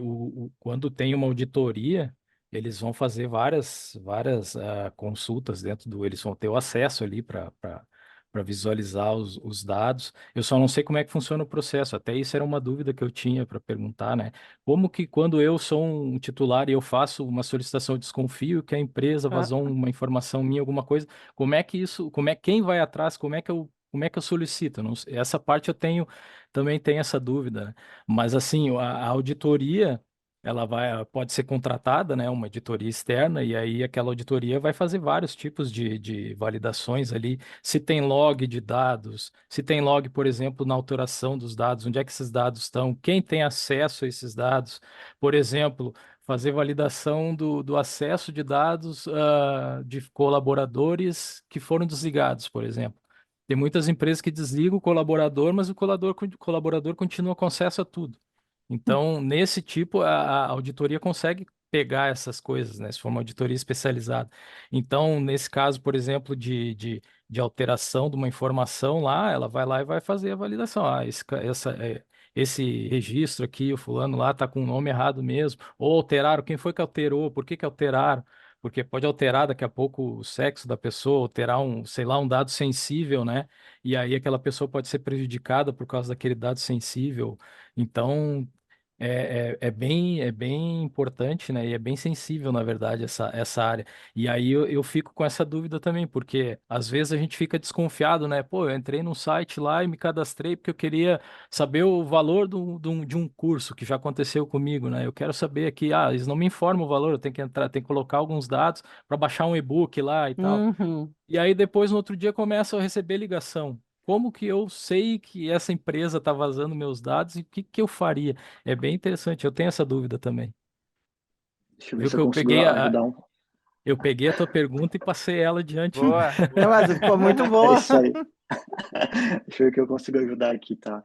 quando tem uma auditoria, eles vão fazer várias consultas eles vão ter o acesso ali para visualizar os dados. Eu só não sei como é que funciona o processo, até isso era uma dúvida que eu tinha para perguntar, né? Como que quando eu sou um titular e eu faço uma solicitação, eu desconfio que a empresa Ah, vazou uma informação minha, alguma coisa, como é que isso, quem vai atrás, como é que eu solicito? Essa parte também tenho essa dúvida, né? Mas assim, a auditoria, pode ser contratada, né, uma editoria externa, e aí aquela auditoria vai fazer vários tipos de validações ali. Se tem log de dados, se tem log, por exemplo, na alteração dos dados, onde é que esses dados estão, quem tem acesso a esses dados, por exemplo, fazer validação do acesso de dados de colaboradores que foram desligados, por exemplo. Tem muitas empresas que desligam o colaborador, mas o colaborador continua com acesso a tudo. Então, nesse tipo, a auditoria consegue pegar essas coisas, né? Se for uma auditoria especializada. Então, nesse caso, por exemplo, de alteração de uma informação lá, ela vai lá e vai fazer a validação. Ah, esse registro aqui, o fulano lá está com o nome errado mesmo. Ou alteraram, quem foi que alterou? Por que que alteraram? Porque pode alterar daqui a pouco o sexo da pessoa, alterar sei lá, um dado sensível, né? E aí aquela pessoa pode ser prejudicada por causa daquele dado sensível. Então, é bem importante, né? E é bem sensível, na verdade, essa área. E aí eu fico com essa dúvida também, porque às vezes a gente fica desconfiado, né? Pô, eu entrei num site lá e me cadastrei porque eu queria saber o valor de um curso que já aconteceu comigo, né? Eu quero saber aqui, eles não me informam o valor, eu tenho que entrar, tenho que colocar alguns dados para baixar um e-book lá e tal. Uhum. E aí depois, no outro dia, começa a receber ligação. Como que eu sei que essa empresa está vazando meus dados e o que que eu faria? É bem interessante, eu tenho essa dúvida também. Deixa eu ver Viu se que eu consigo ajudar um. eu peguei a tua pergunta e passei ela adiante. Boa, Não, boa. mas ficou muito É boa. isso aí. Deixa eu ver que eu consigo ajudar aqui, tá?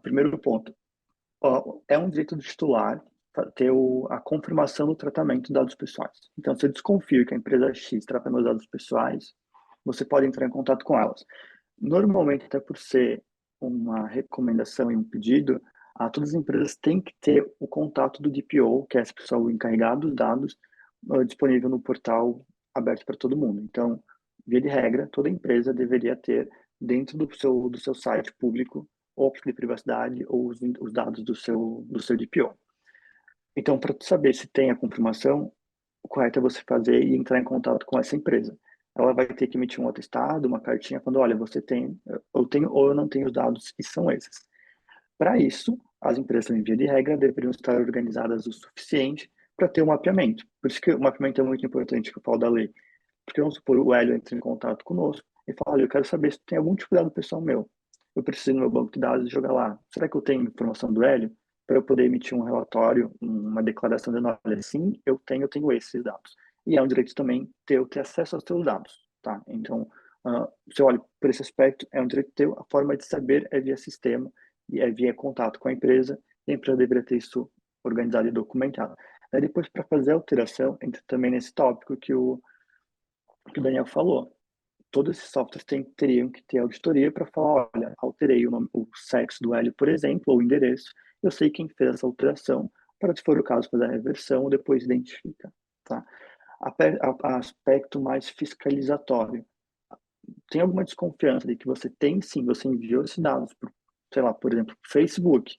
Primeiro ponto. Ó, é um direito do titular ter a confirmação do tratamento de dados pessoais. Então, se eu desconfio que a empresa X trata meus dados pessoais, você pode entrar em contato com elas. Normalmente, até por ser uma recomendação e um pedido, todas as empresas têm que ter o contato do DPO, que é esse pessoal encarregado dos dados, disponível no portal aberto para todo mundo. Então, via de regra, toda empresa deveria ter dentro do seu site público ou de privacidade ou os dados do seu DPO. Então, para saber se tem a confirmação, o correto é você fazer e entrar em contato com essa empresa. Ela vai ter que emitir um atestado, uma cartinha, falando, olha, você tem, eu tenho ou eu não tenho os dados, e são esses. Para isso, as empresas, em via de regra, deveriam estar organizadas o suficiente para ter um mapeamento. Por isso que o mapeamento é muito importante, que eu falo da lei. Porque, vamos supor, o Hélio entra em contato conosco e fala, olha, eu quero saber se tem algum tipo de dado pessoal meu. Eu preciso ir no meu banco de dados e jogar lá. Será que eu tenho informação do Hélio para eu poder emitir um relatório, uma declaração dizendo, olha, sim, eu tenho esses dados. E é um direito também ter acesso aos seus dados, tá? Então, se eu olho por esse aspecto, é um direito teu, a forma de saber é via sistema, e é via contato com a empresa, e a empresa deveria ter isso organizado e documentado. Aí depois, para fazer a alteração, entra também nesse tópico que o Daniel falou. Todos esses softwares teriam que ter auditoria para falar, olha, alterei o sexo do Hélio, por exemplo, ou o endereço, eu sei quem fez essa alteração, para, se for o caso, fazer a reversão, depois identifica. Tá? Aspecto mais fiscalizatório. Tem alguma desconfiança de que você tem, sim, você enviou esses dados, sei lá, por exemplo, Facebook,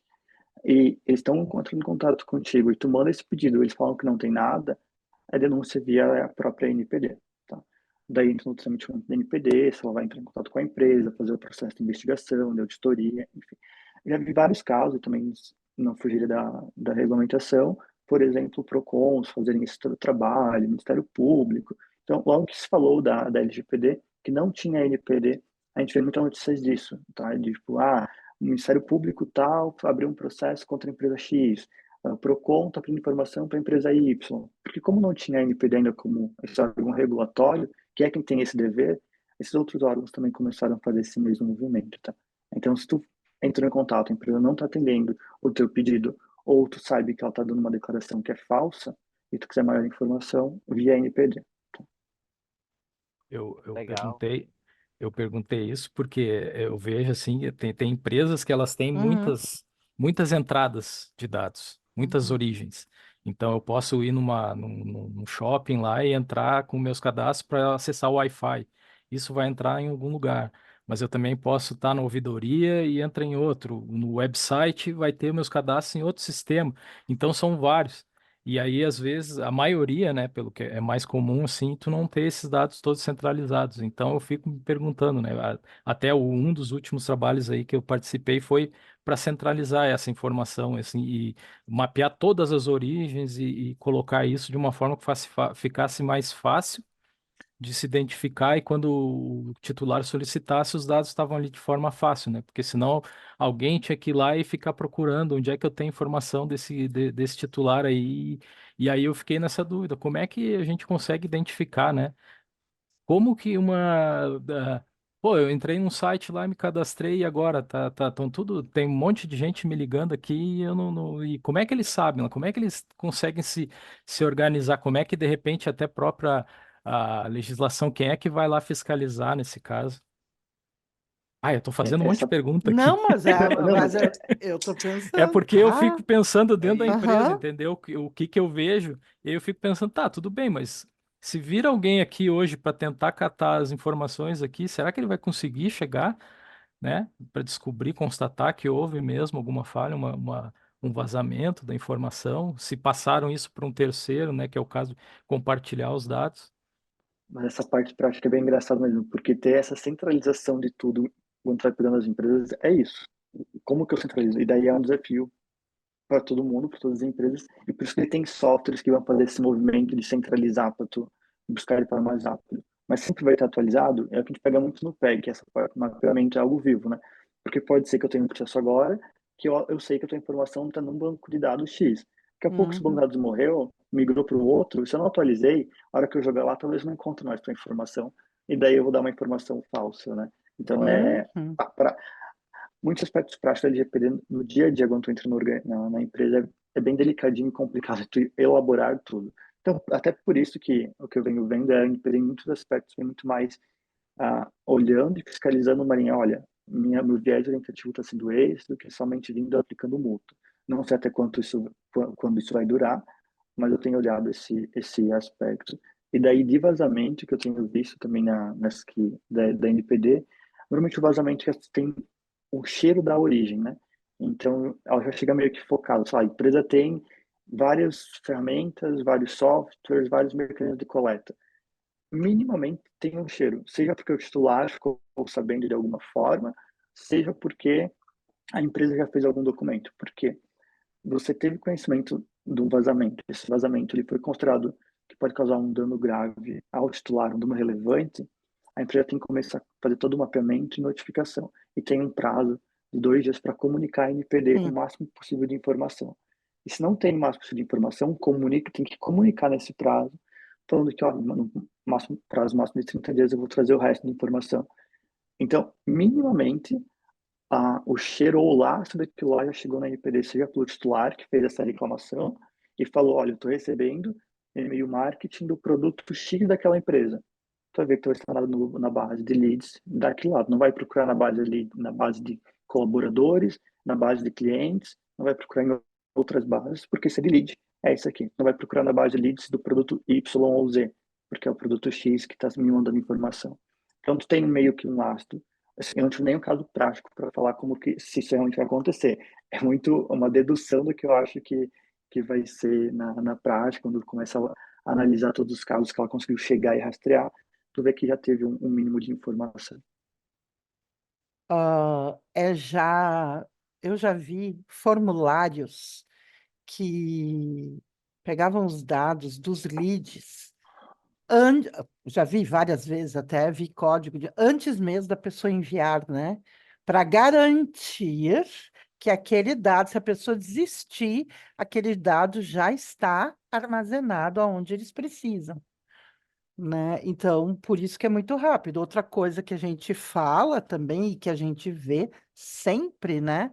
e eles estão entrando em contato contigo, e tu manda esse pedido, eles falam que não tem nada, é denúncia via a própria NPD. Tá? Daí entra no trâmite da NPD, se ela vai entrar em contato com a empresa, fazer o processo de investigação, de auditoria, enfim. Já vi vários casos, também não fugiria da regulamentação, por exemplo, PROCONs fazerem esse trabalho, Ministério Público. Então, logo que se falou da LGPD, que não tinha NPD, a gente vê muitas notícias disso, tá? De tipo, o Ministério Público tal abriu um processo contra a empresa X, a Procon está pedindo informação para a empresa Y, porque como não tinha a NPD ainda como esse órgão regulatório, que é quem tem esse dever, esses outros órgãos também começaram a fazer esse mesmo movimento, tá? Então, se tu entrou em contato, a empresa não está atendendo o teu pedido, ou tu sabe que ela está dando uma declaração que é falsa, e tu quiser maior informação, via NPD. Tá? Eu, eu Legal. perguntei, eu perguntei isso porque eu vejo assim, tem empresas que elas têm Uhum, muitas entradas de dados, muitas uhum. origens. Então eu posso ir num shopping lá e entrar com meus cadastros para acessar o Wi-Fi. Isso vai entrar em algum lugar. Mas eu também posso estar na ouvidoria e entra em outro. No website vai ter meus cadastros em outro sistema. Então são vários. E aí, às vezes, a maioria, né, pelo que é mais comum, assim, tu não ter esses dados todos centralizados. Então, eu fico me perguntando, né, até um dos últimos trabalhos aí que eu participei foi para centralizar essa informação, assim, e mapear todas as origens e colocar isso de uma forma que ficasse mais fácil de se identificar, e quando o titular solicitasse, os dados estavam ali de forma fácil, né? Porque senão alguém tinha que ir lá e ficar procurando onde é que eu tenho informação desse titular aí. E aí eu fiquei nessa dúvida, como é que a gente consegue identificar, né? Como que Pô, eu entrei num site lá, me cadastrei e agora tão tudo, tem um monte de gente me ligando aqui e eu e como é que eles sabem, né? Como é que eles conseguem se organizar? Como é que de repente até própria a legislação, quem é que vai lá fiscalizar nesse caso? Ah, eu tô fazendo um monte de Essa, pergunta aqui. Não, mas, não, mas eu tô É pensando, porque eu fico tá? pensando dentro da Aí, empresa, Aham. entendeu? O que que eu vejo, e aí eu fico pensando, tá, tudo bem, mas se vir alguém aqui hoje para tentar catar as informações aqui, será que ele vai conseguir chegar, né, para descobrir, constatar que houve mesmo alguma falha, um vazamento da informação? Se passaram isso para um terceiro, né, que é o caso de compartilhar os dados? mas essa parte prática é bem engraçada mesmo, porque ter essa centralização de tudo quando vai pegando as empresas é isso. Como que eu centralizo? E daí é um desafio para todo mundo, para todas as empresas, e por isso que tem softwares que vão fazer esse movimento de centralizar para tu buscar ele para mais rápido. Mas sempre vai estar atualizado, é o que a gente pega muito no PEG, que essa parte do mapeamento é algo vivo, né? Porque pode ser que eu tenha um processo agora, que eu sei que a tua informação está num banco de dados X. Daqui a pouco esse banco de Uhum. dados morreu, migrou para o outro, se eu não atualizei, a hora que eu jogar lá, talvez eu não encontre mais tua informação, e daí eu vou dar uma informação falsa, né? Então, Uhum. muitos aspectos práticos da LGPD no dia a dia, quando tu entra na empresa, é bem delicadinho e complicado tu elaborar tudo. Então, até por isso que o que eu venho vendo é a LGPD em muitos aspectos vem muito mais olhando e fiscalizando uma linha. Olha, meu viés orientativo está sendo esse, do que somente vindo aplicando multa. Não sei até quando isso vai durar, mas eu tenho olhado esse aspecto. E daí, de vazamento, que eu tenho visto também da NPD, normalmente o vazamento já tem o cheiro da origem, né? Então, ela já chega meio que focada. Sei lá, a empresa tem várias ferramentas, vários softwares, vários mecanismos de coleta. Minimamente tem um cheiro, seja porque o titular ficou sabendo de alguma forma, seja porque a empresa já fez algum documento. Porque você teve conhecimento de um vazamento, esse vazamento ele foi considerado que pode causar um dano grave ao titular, um dano relevante, a empresa tem que começar a fazer todo o mapeamento e notificação. E tem um prazo de 2 dias para comunicar a NPD com o Hum. máximo possível de informação. E se não tem o máximo possível de informação, tem que comunicar nesse prazo, falando que, ó, no prazo máximo de 30 dias eu vou trazer o resto da informação. Então, minimamente, o cheiro ou o lastro daquilo lá já chegou na NPD, seja pelo titular que fez essa reclamação e falou, olha, eu estou recebendo e-mail marketing do produto X daquela empresa. Tu vai ver que tu vai estar na base de leads daquele lado. Não vai procurar na base de colaboradores, na base de clientes, não vai procurar em outras bases, porque esse é de lead é isso aqui. Não vai procurar na base de leads do produto Y ou Z, porque é o produto X que está me mandando informação. Então, tu tem meio que um lastro. Assim, eu não tive nenhum caso prático para falar como que se isso realmente vai acontecer. É muito uma dedução do que eu acho que vai ser na prática, quando começa a analisar todos os casos que ela conseguiu chegar e rastrear, tu vê que já teve um mínimo de informação. Ah, eu já vi formulários que pegavam os dados dos leads, an- já vi várias vezes, até vi código antes mesmo da pessoa enviar, né? Para garantir que aquele dado, se a pessoa desistir, aquele dado já está armazenado aonde eles precisam, né? Então, por isso que é muito rápido. Outra coisa que a gente fala também e que a gente vê sempre, né,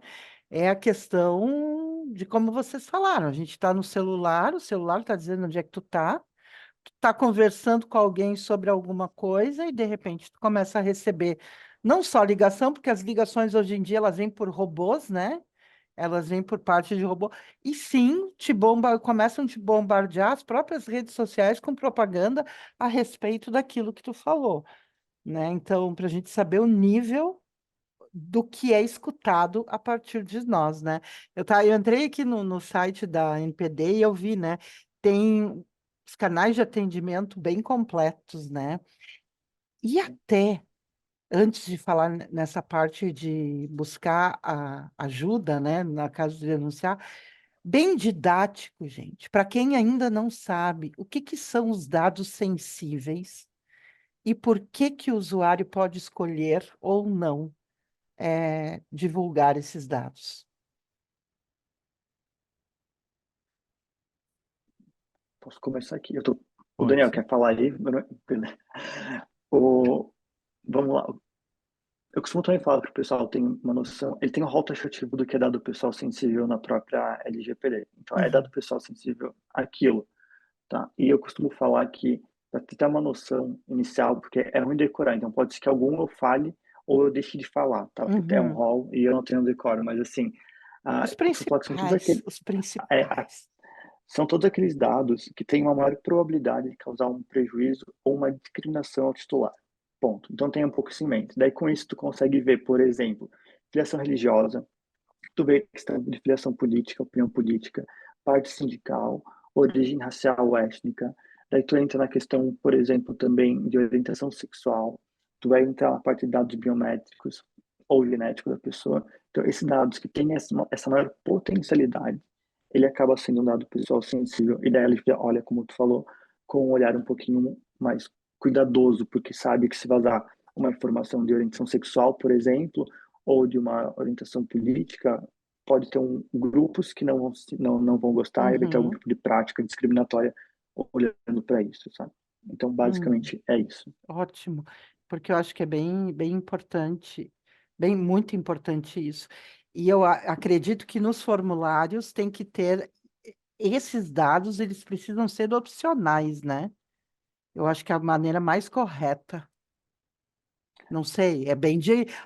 é a questão de como vocês falaram. A gente está no celular, o celular está dizendo onde é que tu tá conversando com alguém sobre alguma coisa e de repente tu começa a receber não só ligação, porque as ligações hoje em dia elas vêm por robôs, né? Elas vêm por parte de robô. E sim, começam a te bombardear as próprias redes sociais com propaganda a respeito daquilo que tu falou, né? Então, para a gente saber o nível do que é escutado a partir de nós, né? Eu entrei aqui no site da NPD e eu vi, né? Tem os canais de atendimento bem completos, né? E até antes de falar nessa parte de buscar a ajuda, né, na caso de denunciar, bem didático, gente, para quem ainda não sabe o que que são os dados sensíveis e por que que o usuário pode escolher ou não divulgar esses dados. Posso começar aqui? O Pode Daniel ser. quer falar aí? Beleza. O, vamos lá. Eu costumo também falar que o pessoal tem uma noção, ele tem um rol taxativo do que é dado pessoal sensível na própria LGPD. Então, é dado Uhum, pessoal sensível aquilo, tá? E eu costumo falar que, para ter uma noção inicial, porque é ruim decorar, então pode ser que algum eu fale ou eu deixe de falar, tá? Porque é um uhum. rol e eu não tenho decoro, mas assim, Os eu costumo falar que são todos principais, aqueles, os principais. são todos aqueles dados que têm uma maior probabilidade de causar um prejuízo ou uma discriminação ao titular. Ponto. Então tenha um pouco isso em mente. Daí com isso tu consegue ver, por exemplo, filiação religiosa, tu vê questão de filiação política, opinião política, parte sindical, origem racial ou étnica. Daí tu entra na questão, por exemplo, também de orientação sexual. Tu vai entrar na parte de dados biométricos ou genéticos da pessoa. Então, esses dados que têm essa maior potencialidade, ele acaba sendo um dado pessoal sensível. E daí ele olha, como tu falou, com um olhar um pouquinho mais cuidadoso, porque sabe que se vazar uma informação de orientação sexual, por exemplo, ou de uma orientação política, pode ter grupos que não vão gostar e vai ter algum Uhum, tipo de prática discriminatória olhando para isso, sabe? Então, uhum. basicamente, é isso. Ótimo, porque eu acho que é bem, bem importante, bem, muito importante isso. E eu acredito que nos formulários tem que ter esses dados, eles precisam ser opcionais, né? Eu acho que é a maneira mais correta. Não sei,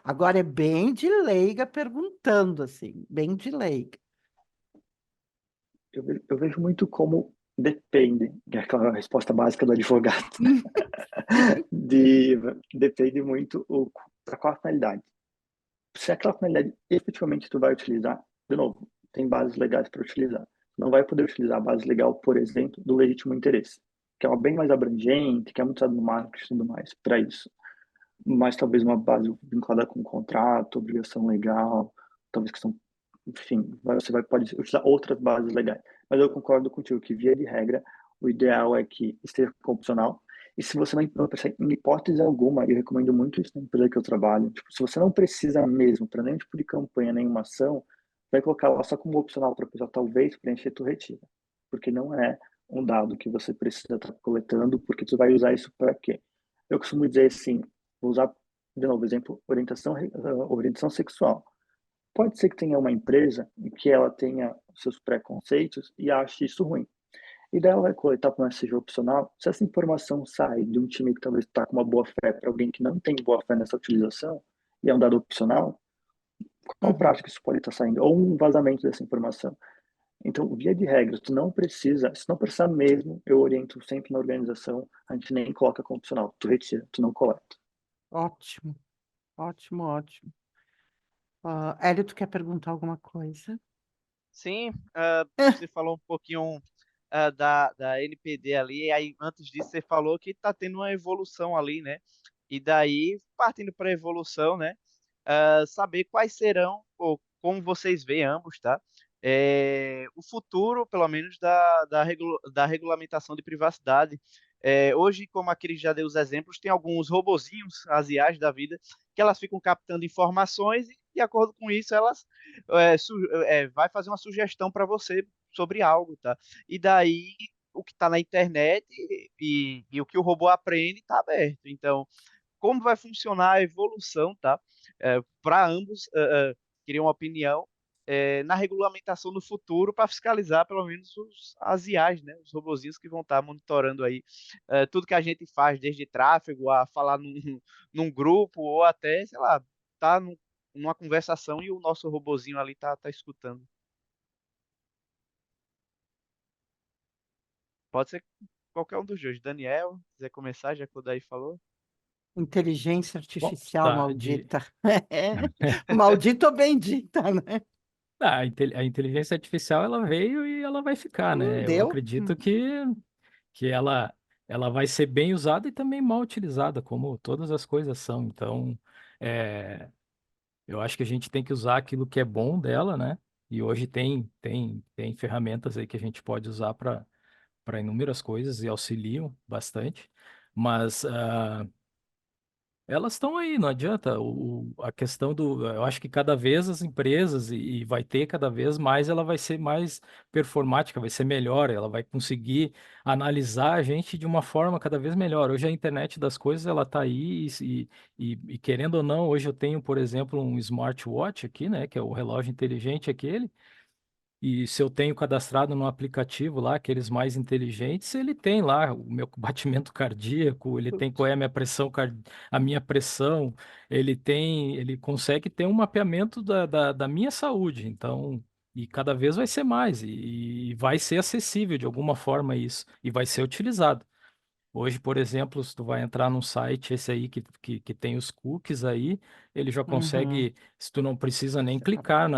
agora é bem de leiga perguntando, assim, bem de leiga. Eu vejo muito como depende, que é aquela resposta básica do advogado, de, depende muito para qual finalidade. Se aquela finalidade efetivamente tu vai utilizar, de novo, tem bases legais para utilizar. Não vai poder utilizar a base legal, por exemplo, do legítimo interesse, que é uma bem mais abrangente, que é muito usado no marketing e tudo mais, para isso. Mas talvez uma base vinculada com contrato, obrigação legal, talvez que são, enfim, pode utilizar outras bases legais. Mas eu concordo contigo que, via de regra, o ideal é que esteja opcional. E se você não precisa, em hipótese alguma, eu recomendo muito isso na empresa que eu trabalho, tipo, se você não precisa mesmo para nenhum tipo de campanha, nenhuma ação, vai colocar lá só como opcional para a pessoa talvez preencher, tu retira. Porque não é um dado que você precisa estar coletando, porque tu vai usar isso para quê? Eu costumo dizer assim, vou usar de novo exemplo, orientação sexual. Pode ser que tenha uma empresa em que ela tenha seus preconceitos e ache isso ruim. E daí ela vai coletar para uma SG opcional. Se essa informação sai de um time que talvez está com uma boa fé para alguém que não tem boa fé nessa utilização, e é um dado opcional, qual Uhum. prática isso pode estar saindo? Ou um vazamento dessa informação. Então, via de regra, tu não precisa, se não precisar mesmo, eu oriento sempre na organização, a gente nem coloca como opcional, tu retira, tu não coleta. Ótimo, ótimo, ótimo. Hélio, tu quer perguntar alguma coisa? Sim, você falou um pouquinho da NPD ali, e aí antes disso você falou que está tendo uma evolução ali, né? E daí, partindo para a evolução, né? Saber quais serão, ou como vocês veem ambos, tá? O futuro, pelo menos, da regulamentação de privacidade. Hoje, como aquele já deu os exemplos, tem alguns robozinhos, as IAs da vida, que elas ficam captando informações e, de acordo com isso, elas vai fazer uma sugestão para você sobre algo, tá? E daí, o que está na internet e o que o robô aprende está aberto. Então, como vai funcionar a evolução, tá? Para ambos, queria uma opinião na regulamentação do futuro para fiscalizar pelo menos as IAs, né? Os robozinhos que vão estar monitorando aí tudo que a gente faz, desde tráfego a falar num grupo ou até, sei lá, tá numa conversação e o nosso robozinho ali tá escutando. Pode ser qualquer um dos dois. Daniel, quiser começar, já que o Daí falou. Inteligência Bom, artificial tá, maldita. Maldita ou bendita, né? a inteligência artificial ela veio e ela vai ficar, né? Eu Deu. acredito que ela vai ser bem usada e também mal utilizada, como todas as coisas são. Então, É, eu acho que a gente tem que usar aquilo que é bom dela, né? E hoje tem ferramentas aí que a gente pode usar para inúmeras coisas e auxiliam bastante. Mas elas estão aí, não adianta. A questão do. Eu acho que cada vez as empresas, e vai ter cada vez mais, ela vai ser mais performática, vai ser melhor, ela vai conseguir analisar a gente de uma forma cada vez melhor. Hoje a internet das coisas, ela está aí, e querendo ou não, hoje eu tenho, por exemplo, um smartwatch aqui, né, que é o relógio inteligente aquele. E se eu tenho cadastrado no aplicativo lá, aqueles mais inteligentes, ele tem lá o meu batimento cardíaco, ele tem qual é a minha pressão, a minha pressão, ele consegue ter um mapeamento da minha saúde. Então, e cada vez vai ser mais, e vai ser acessível de alguma forma isso, e vai ser utilizado. Hoje, por exemplo, se tu vai entrar num site, esse aí que tem os cookies aí, ele já Uhum. consegue, se tu não precisa nem clicar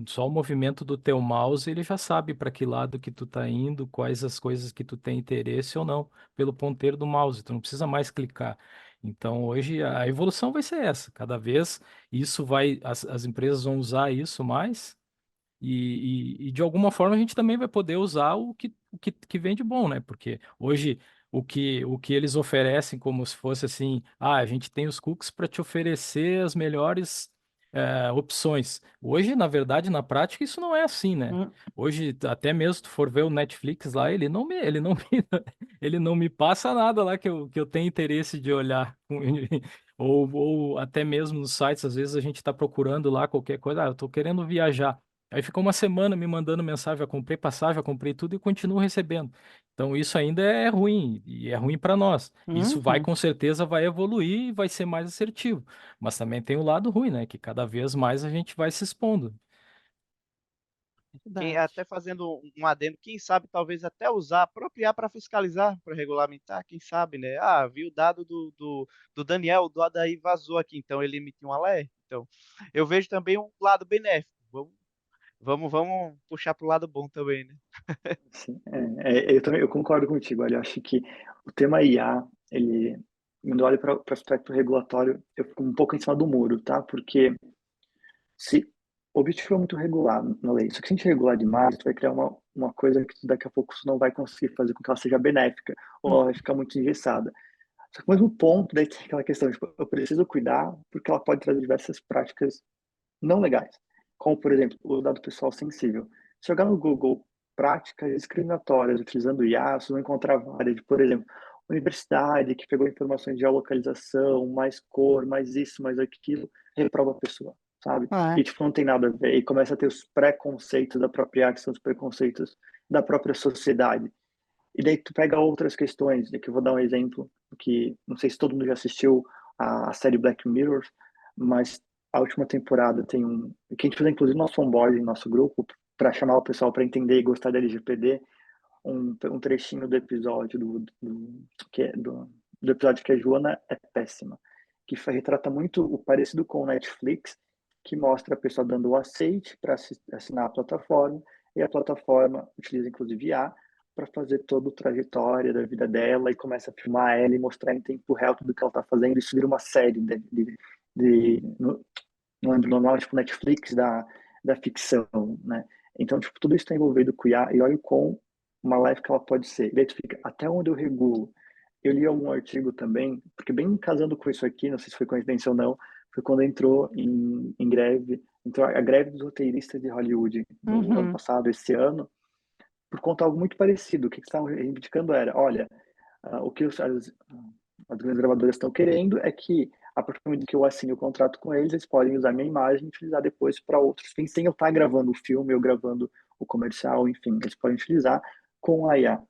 só o movimento do teu mouse, ele já sabe para que lado que tu tá indo, quais as coisas que tu tem interesse ou não, pelo ponteiro do mouse, tu não precisa mais clicar. Então, hoje a evolução vai ser essa, cada vez isso vai, as empresas vão usar isso mais, e de alguma forma a gente também vai poder usar o que vem de bom, né? Porque hoje o que eles oferecem como se fosse assim, a gente tem os cookies para te oferecer as melhores opções. Hoje, na verdade, na prática, isso não é assim, né? Hum. Hoje, até mesmo se tu for ver o Netflix lá, ele não me passa nada lá que eu tenho interesse de olhar. Ou até mesmo nos sites, às vezes a gente está procurando lá qualquer coisa, eu estou querendo viajar. Aí ficou uma semana me mandando mensagem, já comprei passagem, já comprei tudo e continuo recebendo. Então isso ainda é ruim, e é ruim para nós. Isso vai Uhum. com certeza vai evoluir e vai ser mais assertivo. Mas também tem o lado ruim, né? Que cada vez mais a gente vai se expondo. Verdade. Até fazendo um adendo, quem sabe talvez até usar, apropriar para fiscalizar, para regulamentar, quem sabe, né? Ah, vi o dado do Daniel, o dado aí vazou aqui, então ele emitiu um alerta. Então, eu vejo também um lado benéfico. Vamos puxar para o lado bom também, né? Sim, eu também eu concordo contigo. Olha, eu acho que o tema IA, ele, quando eu olho para o aspecto regulatório, eu fico um pouco em cima do muro, tá? Porque se o objetivo é muito regular na lei, só que se a gente regular demais, tu vai criar uma coisa que daqui a pouco você não vai conseguir fazer com que ela seja benéfica, ou ela vai ficar muito engessada. Só que o mesmo ponto, daí tem aquela questão, tipo, eu preciso cuidar porque ela pode trazer diversas práticas não legais, como, por exemplo, o dado pessoal sensível. Se jogar no Google práticas discriminatórias utilizando IA, você vai encontrar várias, por exemplo, universidade que pegou informações de geolocalização, mais cor, mais isso, mais aquilo, reprova a pessoa, sabe? É. E, tipo, não tem nada a ver. E começa a ter os preconceitos da própria IA, que são os preconceitos da própria sociedade. E daí tu pega outras questões, aqui eu vou dar um exemplo, que não sei se todo mundo já assistiu a série Black Mirror, mas a última temporada tem que a gente fez inclusive nosso onboarding, nosso grupo, para chamar o pessoal para entender e gostar da LGPD, um trechinho do episódio do episódio que a Joana é péssima, que retrata muito o parecido com o Netflix, que mostra a pessoa dando o aceite para assinar a plataforma, e a plataforma utiliza inclusive IA para fazer toda a trajetória da vida dela e começa a filmar ela e mostrar em tempo real tudo que ela está fazendo. Isso vira uma série não lembro o nome, tipo Netflix da ficção, né? Então, tipo, tudo isso está envolvido com IA e olha o quão uma live que ela pode ser. E daí tu fica, até onde eu regulo? Eu li algum artigo também, porque bem casando com isso aqui, não sei se foi coincidência ou não, foi quando entrou em greve, entrou a greve dos roteiristas de Hollywood no ano Uhum. passado, esse ano, por conta de algo muito parecido. O que eles estavam reivindicando era, olha, o que as grandes gravadoras estão querendo é que, a partir do momento que eu assine o contrato com eles, eles podem usar minha imagem e utilizar depois para outros fins, sem eu estar gravando o filme ou gravando o comercial, enfim, eles podem utilizar com a IA.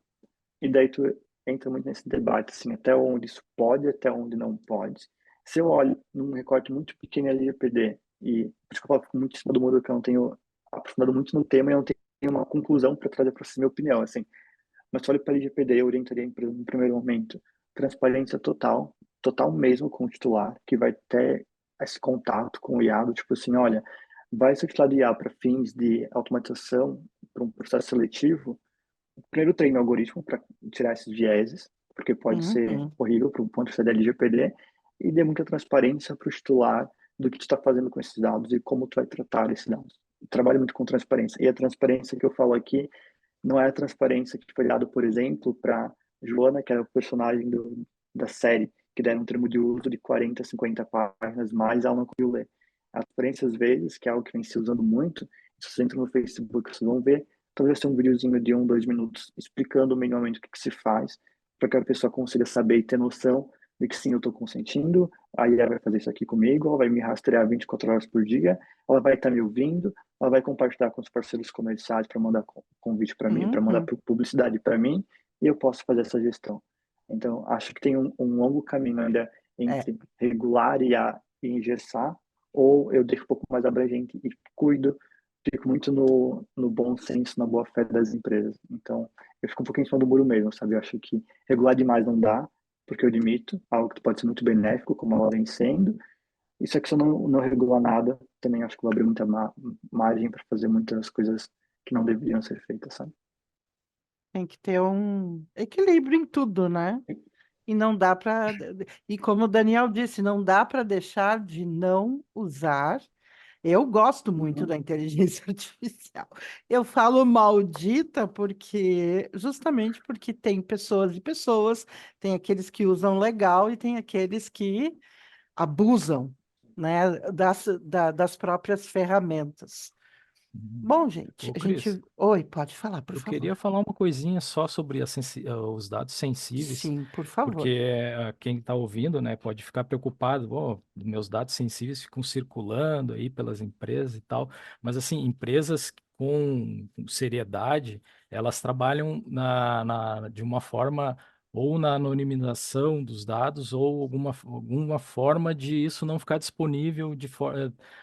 E daí tu entra muito nesse debate, assim, até onde isso pode, até onde não pode. Se eu olho num recorte muito pequeno ali de LGPD, e por isso que eu falo muito em cima do muro, que eu não tenho aprofundado muito no tema e eu não tenho uma conclusão para trazer para você minha opinião, assim, mas olha para a LGPD, eu orientaria a empresa no primeiro momento. Transparência total, total mesmo com o titular, que vai ter esse contato com o IA, tipo assim, olha, vai ser utilizado IA para fins de automatização, para um processo seletivo. Primeiro treine o algoritmo para tirar esses vieses, porque pode ser Uhum. horrível para o ponto de vista da LGPD, e dê muita transparência para o titular do que tu está fazendo com esses dados e como tu vai tratar esses dados. Eu trabalho muito com transparência. E a transparência que eu falo aqui não é a transparência que foi dada, por exemplo, para Joana, que era o personagem da série, que deram um termo de uso de 40, 50 páginas, mas ela não conseguiu ler. A transparência, às vezes, que é algo que vem se usando muito, se vocês entram no Facebook, vocês vão ver, talvez tenha um videozinho de 1, 2 minutos explicando minimamente o que se faz, para que a pessoa consiga saber e ter noção de que sim, eu estou consentindo, a IA vai fazer isso aqui comigo, ela vai me rastrear 24 horas por dia, ela vai estar me ouvindo, ela vai compartilhar com os parceiros comerciais para mandar convite para mim, para mandar Uhum. publicidade para mim, e eu posso fazer essa gestão. Então, acho que tem um longo caminho ainda É, entre regular e engessar, ou eu deixo um pouco mais abrangente e cuido, fico muito no bom senso, na boa fé das empresas. Então, eu fico um pouquinho em cima do muro mesmo, sabe? Eu acho que regular demais não dá, porque eu admito, algo que pode ser muito benéfico, como ela vem sendo, isso é que se eu não regular nada, também acho que vou abrir muita margem para fazer muitas coisas que não deveriam ser feitas, sabe? tem que ter um equilíbrio em tudo, né? E não dá para. E como o Daniel disse, não dá para deixar de não usar. Eu gosto muito Uhum. da inteligência artificial. Eu falo maldita porque justamente porque tem pessoas e pessoas, tem aqueles que usam legal e tem aqueles que abusam, né, das próprias ferramentas. Uhum. Bom, gente, Ô, a Cris, gente. Oi, pode falar, por eu favor. queria falar uma coisinha só sobre os dados sensíveis, Sim, por favor. porque quem está ouvindo, né, pode ficar preocupado, meus dados sensíveis ficam circulando aí pelas empresas e tal, mas assim, empresas com seriedade, elas trabalham de uma forma ou na anonimização dos dados ou alguma forma de isso não ficar disponível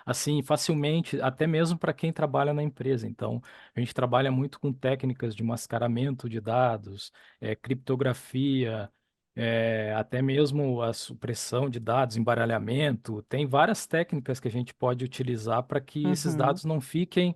assim facilmente, até mesmo para quem trabalha na empresa. Então, a gente trabalha muito com técnicas de mascaramento de dados, criptografia, até mesmo a supressão de dados, embaralhamento. Tem várias técnicas que a gente pode utilizar para que esses Uhum, dados não fiquem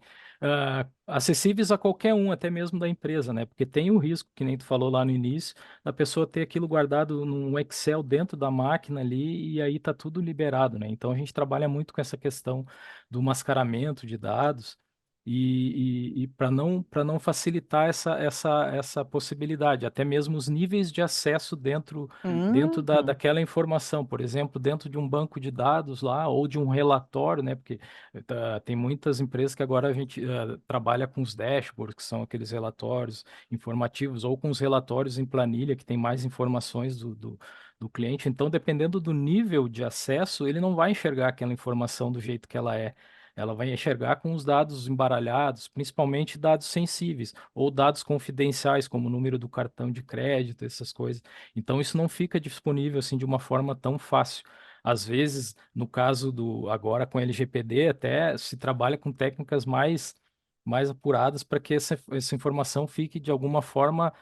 acessíveis a qualquer um, até mesmo da empresa, né? Porque tem o risco, que nem tu falou lá no início, da pessoa ter aquilo guardado num Excel dentro da máquina ali e aí tá tudo liberado, né? Então a gente trabalha muito com essa questão do mascaramento de dados e para não facilitar essa possibilidade, até mesmo os níveis de acesso dentro uhum, daquela informação, por exemplo, dentro de um banco de dados lá, ou de um relatório, né? Porque tem muitas empresas que agora a gente trabalha com os dashboards, que são aqueles relatórios informativos, ou com os relatórios em planilha, que tem mais informações do cliente. Então, dependendo do nível de acesso, ele não vai enxergar aquela informação do jeito que ela é. Ela vai enxergar com os dados embaralhados, principalmente dados sensíveis, ou dados confidenciais, como o número do cartão de crédito, essas coisas. Então, isso não fica disponível assim de uma forma tão fácil. Às vezes, no caso agora com LGPD, até se trabalha com técnicas mais apuradas para que essa informação fique de alguma forma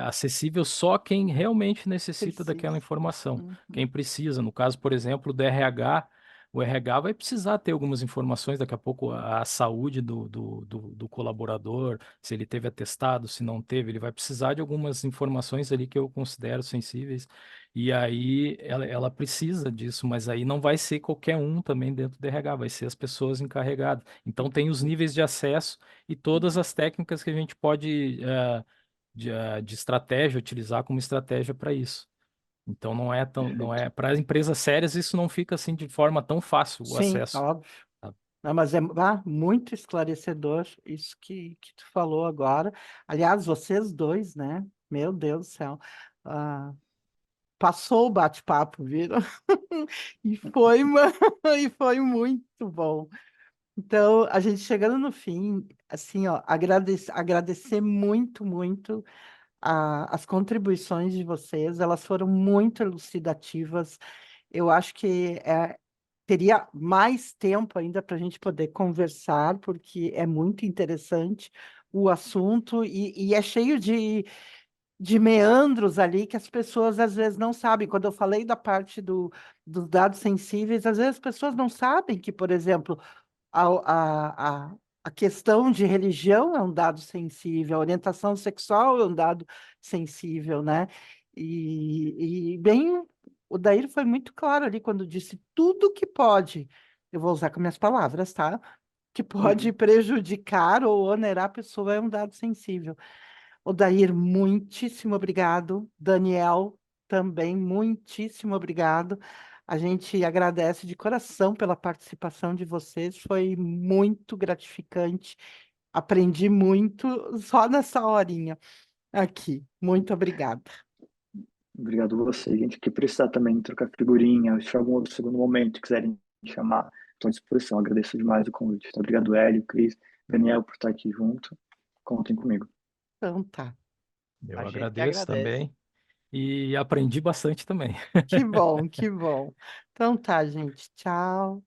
acessível só quem realmente necessita daquela precisa. informação. Uhum. Quem precisa, no caso, por exemplo, do RH, o RH vai precisar ter algumas informações, daqui a pouco a saúde do colaborador, se ele teve atestado, se não teve, ele vai precisar de algumas informações ali que eu considero sensíveis, e aí ela precisa disso, mas aí não vai ser qualquer um também dentro do RH, vai ser as pessoas encarregadas. Então tem os níveis de acesso e todas as técnicas que a gente pode, de estratégia, utilizar como estratégia para isso. Então não Perfeito. é para as empresas sérias isso não fica assim de forma tão fácil o Sim, acesso. óbvio. Tá? Não, mas é muito esclarecedor isso que tu falou agora. Aliás, vocês dois, né? Meu Deus do céu. Ah, passou o bate-papo, viram? E foi, e foi muito bom. Então, a gente chegando no fim, assim, ó, agradecer muito, muito as contribuições de vocês, elas foram muito elucidativas. Eu acho que teria mais tempo ainda para a gente poder conversar, porque é muito interessante o assunto e é cheio de meandros ali que as pessoas às vezes não sabem. Quando eu falei da parte dos dados sensíveis, às vezes as pessoas não sabem que, por exemplo, a questão de religião é um dado sensível, a orientação sexual é um dado sensível, né? E bem O Daír foi muito claro ali quando disse tudo que pode, eu vou usar com minhas palavras, tá? Que pode Uhum. prejudicar ou onerar a pessoa é um dado sensível. Odair, muitíssimo obrigado. Daniel, também muitíssimo obrigado. A gente agradece de coração pela participação de vocês, foi muito gratificante. Aprendi muito só nessa horinha aqui. Muito obrigada. Obrigado a você, gente. Que precisar também trocar figurinha, se tiver algum outro segundo momento, quiserem me chamar, estou à disposição. Agradeço demais o convite. Tá? Obrigado, Hélio, Cris, Daniel, por estar aqui junto. Contem comigo. Então tá. Eu A gente que agradeço agradece. também e aprendi bastante também. Que bom, que bom. Então tá, gente. Tchau.